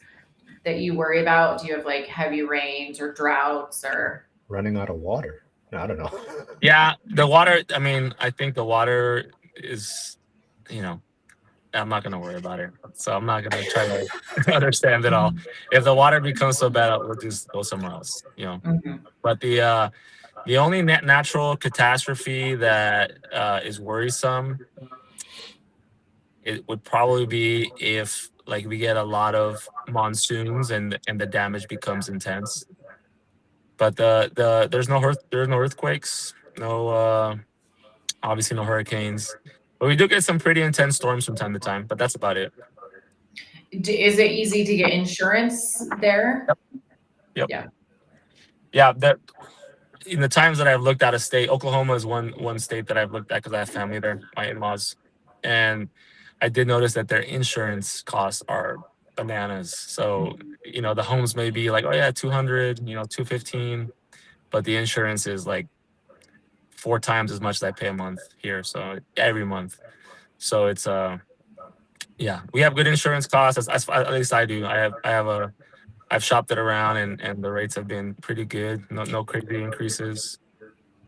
S3: that you worry about? Do you have like heavy rains or droughts or
S1: running out of water? I don't know.
S2: Yeah, the water. I mean, I think the water is, I'm not gonna worry about it. So I'm not gonna try to understand it all. If the water becomes so bad, we'll just go somewhere else.
S3: Mhm.
S2: But the only natural catastrophe that is worrisome, it would probably be if like we get a lot of monsoons and the damage becomes intense. But there's no earthquakes, no obviously no hurricanes. But we do get some pretty intense storms from time to time, but that's about it.
S3: Is it easy to get insurance there?
S2: Yep.
S3: Yeah.
S2: Yeah, that in the times that I've looked at a state, Oklahoma is one state that I've looked at because I have family there, my in-laws, and I did notice that their insurance costs are bananas. So the homes may be like, oh yeah, 200, 215, but the insurance is like 4 times as much as I pay a month here. So every month. So it's yeah, we have good insurance costs. At least I do. I've shopped it around and the rates have been pretty good. No crazy increases.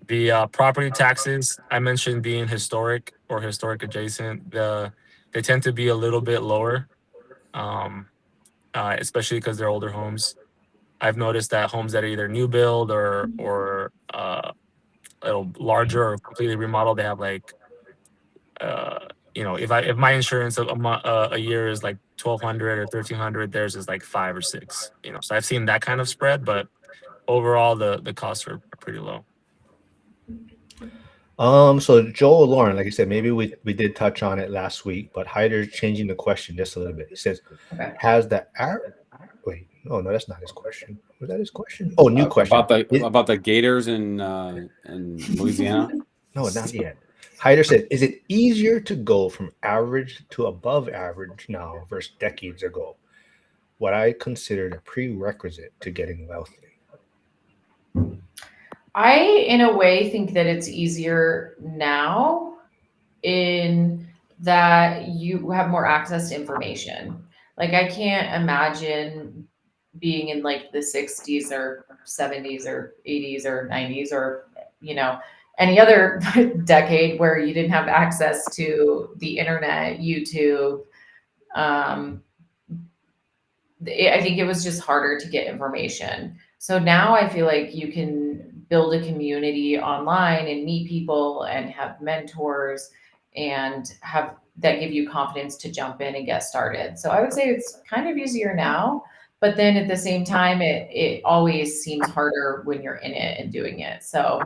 S2: The property taxes I mentioned being historic or historic adjacent, they tend to be a little bit lower, especially because they're older homes. I've noticed that homes that are either new build or a little larger or completely remodeled, they have like if my insurance a year is like 1,200 or 1,300, theirs is like 5 or 6. So I've seen that kind of spread, but overall the costs are pretty low.
S1: So Joel Lauren, like I said, maybe we did touch on it last week, but Hyder's changing the question just a little bit. He says,
S3: Okay.
S1: has the wait, oh no, that's not his question. Was that his question? Oh, new question.
S4: About the Gators in Louisiana.
S1: No, not yet. Hyder said, is it easier to go from average to above average now versus decades ago? What I considered a prerequisite to getting wealthy.
S3: I, in a way, think that it's easier now in that you have more access to information. Like, I can't imagine being in like the 60s or 70s or 80s or 90s or, any other decade where you didn't have access to the internet, YouTube. I think it was just harder to get information. So now I feel like you can build a community online and meet people and have mentors and have that give you confidence to jump in and get started. So I would say it's kind of easier now, but then at the same time, it always seems harder when you're in it and doing it. So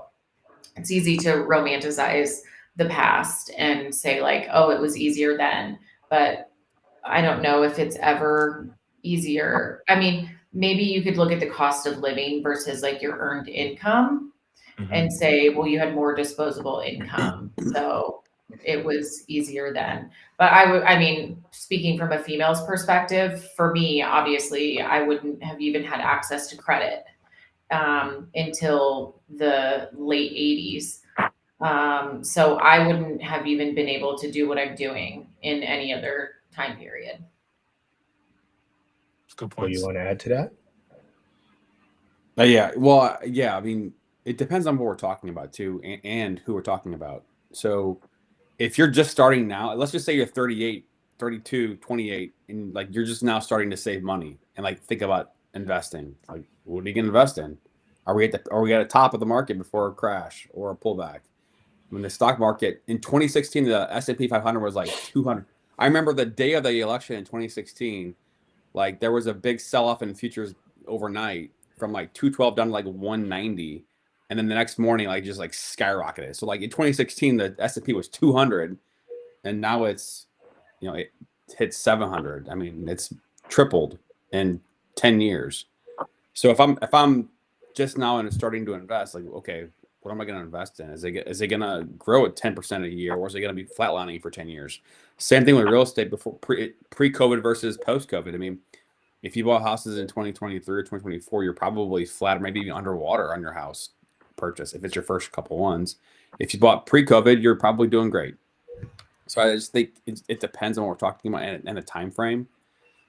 S3: it's easy to romanticize the past and say like, oh, it was easier then, but I don't know if it's ever easier. I mean, maybe you could look at the cost of living versus like your earned income and say, well, you had more disposable income. So it was easier then. But I mean, speaking from a female's perspective, for me, obviously, I wouldn't have even had access to credit until the late 80s. So I wouldn't have even been able to do what I'm doing in any other time period.
S2: Good
S1: What
S2: point.
S1: you want to add to that?
S4: Yeah. Well, yeah. I mean, it depends on what we're talking about too, and who we're talking about. So if you're just starting now, let's just say you're 38, 32, 28, and like you're just now starting to save money and like think about investing. Like, what are you gonna invest in? Are we at the top of the market before a crash or a pullback? When the stock market in 2016, the S&P 500 was like 200. I remember the day of the election in 2016, like there was a big sell-off in futures overnight from like 212 down to like 190, and then the next morning like just like skyrocketed. So like in 2016, the S&P was 200, and now it's it hit 700. I mean, it's tripled in 10 years. So if I'm just now and starting to invest, like, okay, what am I going to invest in? Is it going to grow at 10% a year, or is it going to be flatlining for 10 years? Same thing with real estate before pre-COVID versus post-COVID. I mean, if you bought houses in 2023 or 2024, you're probably flat or maybe even underwater on your house purchase if it's your first couple ones. If you bought pre-COVID, you're probably doing great. So I just think it depends on what we're talking about and the time frame.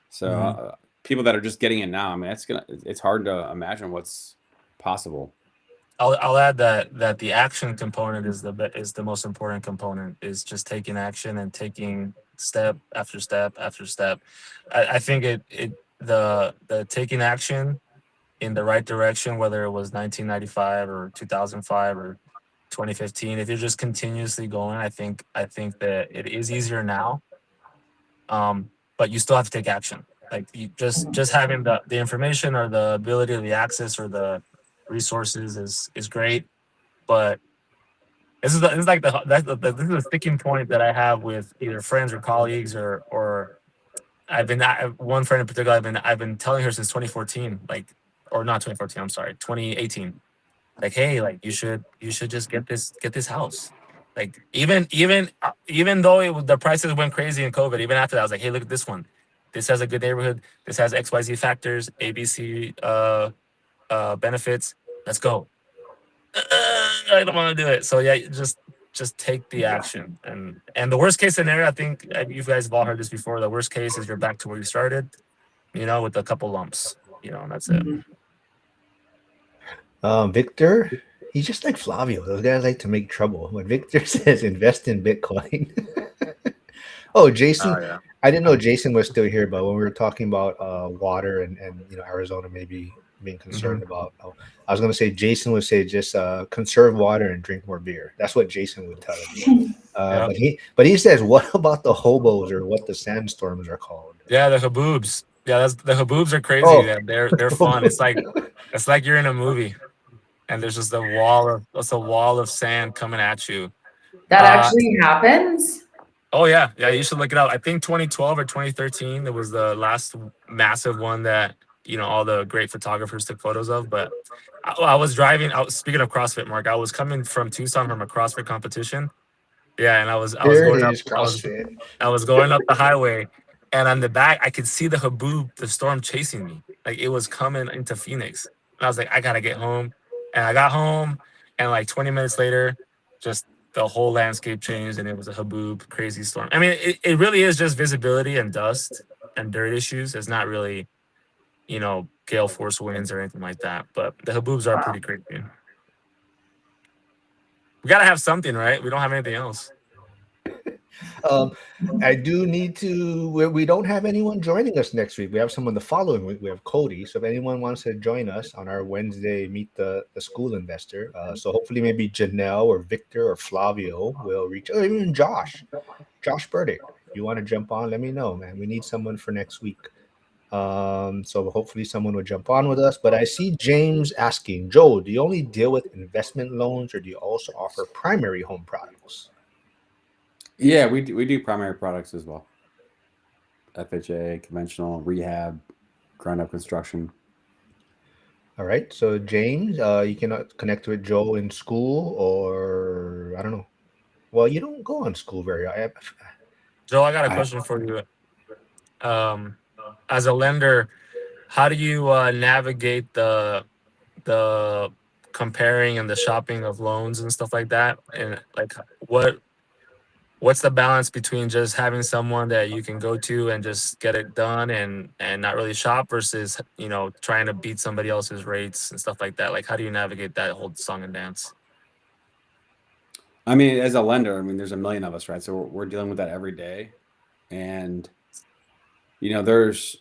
S4: So people that are just getting in now, I mean, it's hard to imagine what's possible.
S2: I'll add that the action component is the most important component, is just taking action and taking step after step after step. I think the taking action in the right direction, whether it was 1995 or 2005 or 2015, if you're just continuously going, I think that it is easier now. But you still have to take action. Like you just having the information or the ability or the access or the resources is great, but this is like this is a sticking point that I have with either friends or colleagues or one friend in particular. I've been telling her since 2014, like, or not 2014. I'm sorry, 2018. Like, hey, like you should just get this house. Like even though the prices went crazy in COVID, even after that, I was like, hey, look at this one. This has a good neighborhood. This has XYZ factors, ABC benefits. Let's go. I don't want to do it. So yeah, just take the action. And the worst case scenario, I think you guys have all heard this before. The worst case is you're back to where you started, with a couple lumps, and that's it.
S1: Victor, he's just like Flavio. Those guys like to make trouble. When Victor says invest in Bitcoin. Oh, Jason.
S2: Oh, yeah.
S1: I didn't know Jason was still here, but when we were talking about water and Arizona maybe being concerned about, I was going to say Jason would say just conserve water and drink more beer. That's what Jason would tell you. But he says, what about the hobos or what the sandstorms are called?
S2: Yeah, the haboobs. Yeah, the haboobs are crazy.
S1: Oh.
S2: Man. They're fun. It's like you're in a movie, and there's just a wall of sand coming at you.
S3: That actually happens?
S2: Oh yeah, you should look it up. I think 2012 or 2013, it was the last massive one that all the great photographers took photos of. But I was driving. Speaking of CrossFit, Mark, I was coming from Tucson from a CrossFit competition. Yeah, and I was going up. I was going up the highway, and on the back, I could see the haboob, the storm chasing me. Like it was coming into Phoenix. And I was like, I gotta get home. And I got home, and like 20 minutes later, just the whole landscape changed, and it was a haboob, crazy storm. I mean, it really is just visibility and dust and dirt issues. It's not really, gale force winds or anything like that. But the haboobs are pretty crazy. We gotta have something, right? We don't have anything else.
S1: I do need to. We don't have anyone joining us next week. We have someone the following week. We have Cody. So if anyone wants to join us on our Wednesday Meet the School Investor, so hopefully maybe Janelle or Victor or Flavio will reach. Or even Josh Burdick. If you want to jump on, let me know, man. We need someone for next week. So hopefully someone will jump on with us. But I see James asking, Joe, do you only deal with investment loans, or do you also offer primary home products?
S4: Yeah, we do primary products as well. FHA, conventional, rehab, ground up construction.
S1: All right. So James, you can connect with Joe in school, or I don't know. Well, you don't go on school very often.
S2: Joe, I got a question for you. As a lender, how do you navigate the comparing and the shopping of loans and stuff like that? And like what's the balance between just having someone that you can go to and just get it done and not really shop versus trying to beat somebody else's rates and stuff like that? Like, how do you navigate that whole song and dance?
S4: I mean, as a lender, there's a million of us, right? So we're dealing with that every day, and there's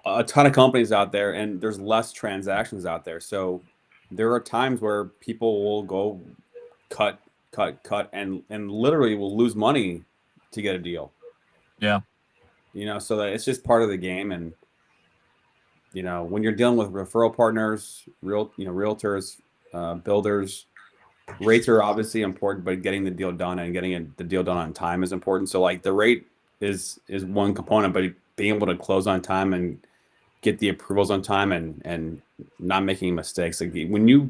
S4: a ton of companies out there, and there's less transactions out there. So there are times where people will go cut, and literally will lose money to get a deal.
S2: Yeah.
S4: So that it's just part of the game. And, when you're dealing with referral partners, realtors, builders, rates are obviously important, but getting the deal done and getting the deal done on time is important. So like the rate is one component, but being able to close on time and get the approvals on time and not making mistakes. Like when you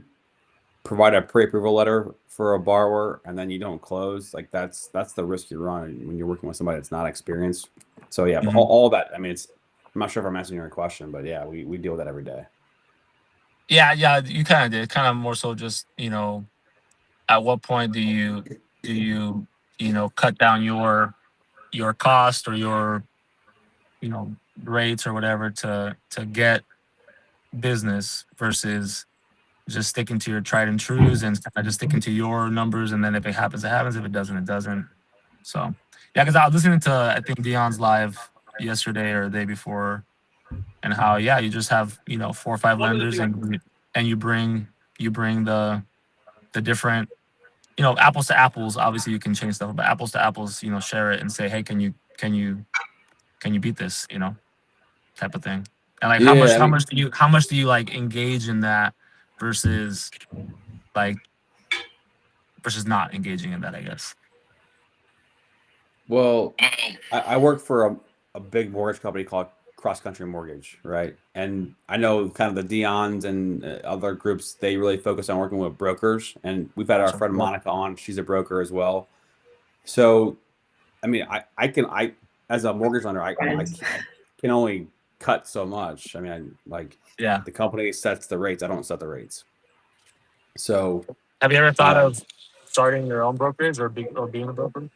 S4: provide a pre-approval letter for a borrower and then you don't close, like that's the risk you run when you're working with somebody that's not experienced. So yeah, but all that, I'm not sure if I'm answering your question, but yeah, we deal with that every day.
S2: Yeah, you kind of did. Kind of more so just, at what point do you cut down your cost or your rates or whatever to get business versus just sticking to your tried and trues and just sticking to your numbers, and then if it happens, it happens. If it doesn't, it doesn't. So Yeah, because I was listening to I think Dion's live yesterday or the day before, and how you just have 4 or 5 lenders and you bring the different apples to apples. Obviously, you can change stuff, but apples to apples, share it and say, hey, can you beat this, type of thing. And like how much
S4: Yeah, I
S2: how
S4: mean,
S2: much do you like engage in that versus like versus not engaging in that, I guess.
S4: well, I work for a big mortgage company called Cross Country Mortgage, right? And I know kind of the Dion's and other groups, they really focus on working with brokers. And we've had our
S2: Gotcha.
S4: friend
S2: Yep.
S4: Monica on, she's a broker as well. So, I mean, I as a mortgage lender, I can only cut so much. I mean,
S2: Yeah.
S4: the company sets the rates, I don't set the rates. So,
S2: Have you ever thought
S4: uh,
S2: of starting your own brokerage or being a broker?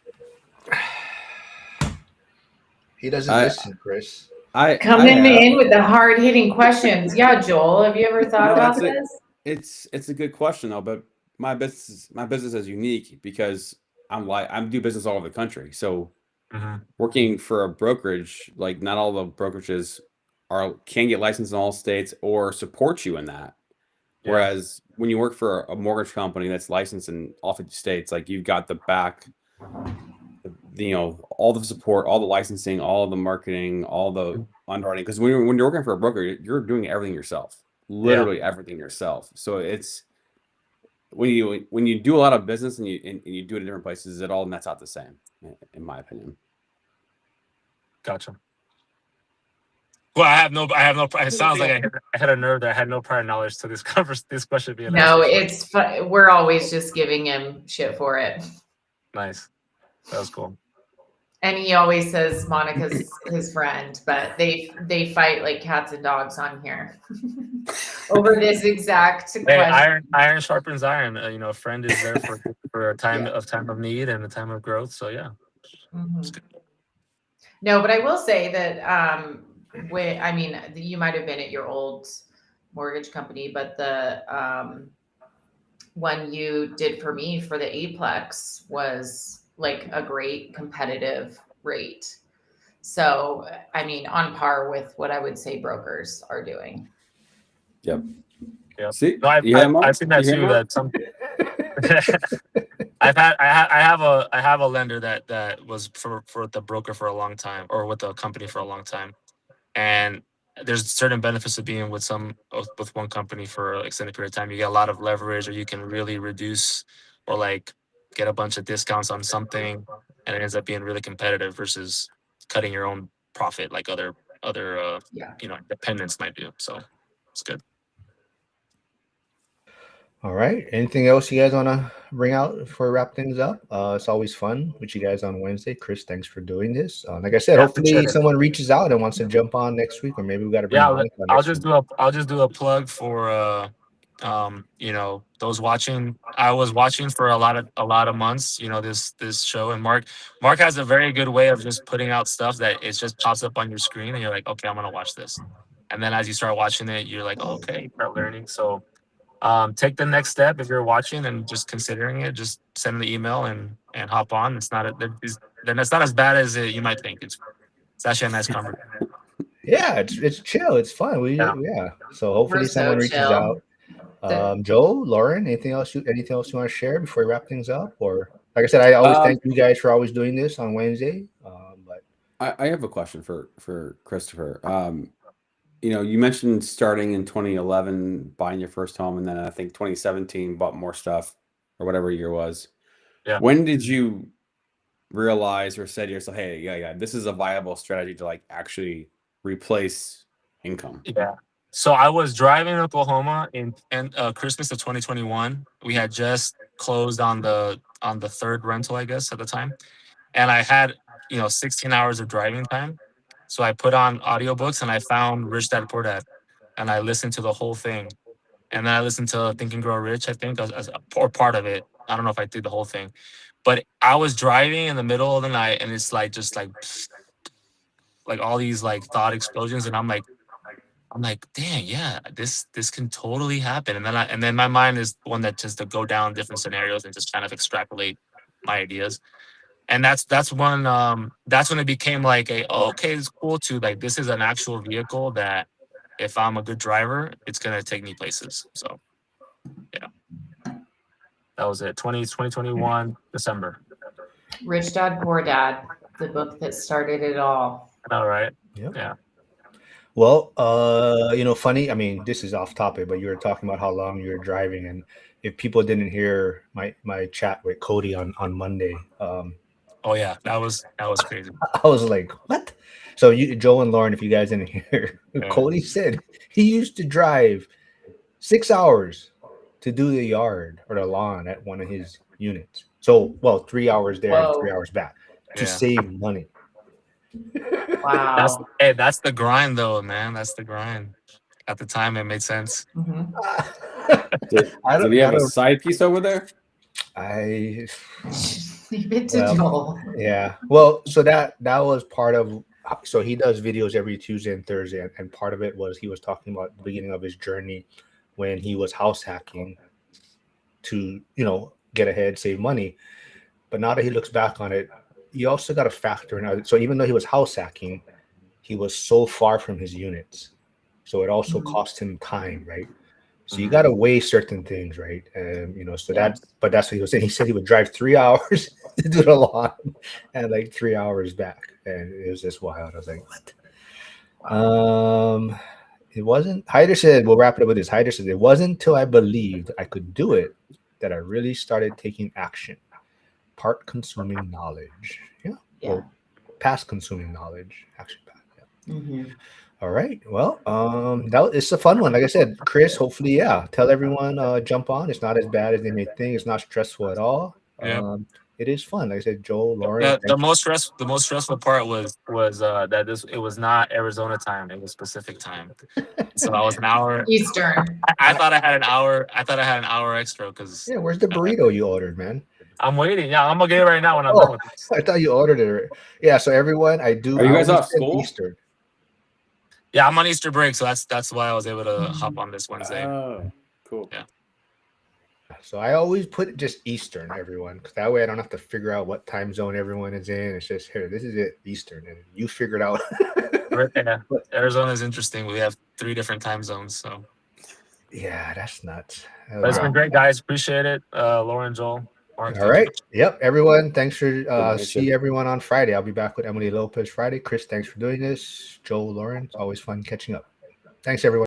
S1: He doesn't
S4: I,
S1: listen, Chris.
S4: I
S3: Coming
S4: have.
S3: in with the hard hitting questions. Yeah, Joel, have you ever thought
S4: No,
S3: about this?
S4: it's a good question though, but my business is unique because I'm do business all over the country. So
S2: Mm-hmm.
S4: working for a brokerage, like not all the brokerages can get licensed in all states or support you in that.
S2: Yeah.
S4: Whereas when you work for a mortgage company that's licensed in all 50 states, like you've got the back, all the support, all the licensing, all the marketing, all the underwriting. Because when you're working for a broker, you're doing everything yourself, literally everything yourself. So it's when you do a lot of business and you do it in different places, it all nets out the same, in my opinion.
S2: Gotcha. Well, I have no. It sounds like I had a nerve that I had no prior knowledge to this this question being asked.
S3: No,
S2: before.
S3: we're always just giving him shit for it.
S2: Nice. That was cool.
S3: And he always says Monica's his friend, but they fight like cats and dogs on here over this exact
S2: Hey,
S3: question.
S2: iron sharpens iron. A friend is there for a time of need and a time of growth. So yeah.
S3: Mhm. No, but I will say that I mean, you might have been at your old mortgage company, but the one you did for me for the Aplex was like a great competitive rate. So, I mean, on par with what I would say brokers are doing.
S4: Yep.
S2: Yeah.
S4: See,
S2: No, I've seen that too. That some I have a lender that was for the broker for a long time or with the company for a long time, and there's certain benefits of being with one company for an extended period of time. You get a lot of leverage, or you can really reduce or like get a bunch of discounts on something, and it ends up being really competitive versus cutting your own profit like other
S3: Yeah.
S2: dependents might do. So it's good.
S1: All right. Anything else you guys want to bring out before we wrap things up? It's always fun with you guys on Wednesday. Chris, thanks for doing this. Like I said,
S2: Yeah,
S1: hopefully
S2: appreciate it.
S1: someone reaches out and wants to jump on next week, or maybe we got to bring
S2: Yeah,
S1: Monica
S2: I'll
S1: next
S2: just
S1: week.
S2: do a plug for those watching. I was watching for a lot of months, this show, and Mark has a very good way of just putting out stuff that it just pops up on your screen and you're like, okay, I'm gonna watch this. And then as you start watching it, you're like, oh, okay, you start learning. So take the next step if you're watching and just considering it, just send the email and hop on. It's not then it's not as bad as you might think. It's actually a nice conversation.
S1: Yeah, it's chill. It's fun.
S2: Yeah.
S1: So hopefully
S3: We're
S1: someone
S3: so
S1: reaches
S3: chill.
S1: out. Joel, Lauren, anything else you want to share before we wrap things up? Or like I said, I always thank you guys for always doing this on Wednesday. But
S4: I have a question for Christopher. You mentioned starting in 2011, buying your first home, and then I think 2017 bought more stuff or whatever year was.
S2: Yeah.
S4: When did you realize or say to yourself, hey, yeah, this is a viable strategy to like actually replace income?
S2: Yeah. So I was driving in Oklahoma in Christmas of 2021. We had just closed on the third rental, I guess, at the time. And I had, 16 hours of driving time. So I put on audiobooks and I found Rich Dad Poor Dad. And I listened to the whole thing. And then I listened to Think and Grow Rich, I think, as or part of it. I don't know if I did the whole thing. But I was driving in the middle of the night and it's like just like all these like thought explosions. And I'm like, dang, yeah, this can totally happen. And then my mind is one that just to go down different scenarios and just kind of extrapolate my ideas. and that's when it became like okay, it's cool to like this is an actual vehicle that if I'm a good driver, it's gonna take me places. So yeah, that was it. 2021 December.
S3: Rich Dad Poor Dad, the book that started it all.
S2: All right.
S1: Yep.
S2: Yeah.
S1: Well, funny. I mean, this is off topic, but you were talking about how long you were driving, and if people didn't hear my chat with Cody on Monday,
S2: Oh yeah, that was crazy.
S1: I was like, what? So Joe and Lauren, if you guys didn't hear,
S2: Yeah.
S1: Cody said he used to drive 6 hours to do the yard or the lawn at one of his units. So, well, 3 hours there and
S3: Whoa.
S1: 3 hours back to
S2: Yeah.
S1: save money.
S3: Wow.
S2: That's the grind though, man. That's the grind. At the time, it made sense.
S3: Mhm.
S4: Did he have a side piece over there?
S1: I
S3: Leave it to
S1: Well,
S3: Joel.
S1: Yeah. Well, so that was part of. So he does videos every Tuesday and Thursday, and part of it was he was talking about the beginning of his journey when he was house hacking to get ahead, save money. But now that he looks back on it, you also got to factor in. So even though he was house hacking, he was so far from his units, so it also
S3: Mhm.
S1: cost him time, right? So you
S2: Mhm.
S1: got to weigh certain things, right? And so
S3: Yeah.
S1: but that's what he was saying. He said he would drive 3 hours to do the lawn and like 3 hours back, and it was just wild. I was like, what? It wasn't. Hyder said, we'll wrap it up with this. Hyder said, it wasn't until I believed I could do it that I really started taking action. Part consuming knowledge. Yeah.
S3: Yeah.
S1: Well, past consuming knowledge, action path. Yeah.
S3: Mhm.
S1: All right. Well, it's a fun one. Like I said, Chris, hopefully, yeah. Tell everyone, jump on. It's not as bad as they may think. It's not stressful at all.
S2: Yeah.
S1: It is fun. Like I said, Joel, Lauren.
S2: The most stressful part was that it was not Arizona time. It was Pacific time. So I was an hour.
S3: Eastern.
S2: I thought I had an hour. I thought I had an hour extra because
S1: Yeah, where's the burrito you ordered, man?
S2: I'm waiting. Yeah, I'm gonna get it right now when I'm
S1: Oh.
S2: done with this.
S1: I thought you ordered it. Yeah. So everyone, I do.
S4: Are you guys
S1: I always
S4: off
S1: said
S4: school?
S1: Eastern.
S2: Yeah, I'm on Easter break, so that's why I was able to hop on this Wednesday.
S4: Oh, cool.
S2: Yeah.
S1: So I always put just Eastern, everyone, because that way I don't have to figure out what time zone everyone is in. It's just here. This is it, Eastern, and you figure it out.
S2: Yeah, Arizona is interesting. We have 3 different time zones, so.
S1: Yeah, that's nuts.
S2: But it's been great, guys. Appreciate it, Lauren, Joel. Mark,
S1: All right. Yep. Everyone, thanks for
S4: Good
S1: see everyone on Friday. I'll be back with Emily Lopez Friday. Chris, thanks for doing this. Joel, Lauren, it's always fun catching up. Thanks, everyone.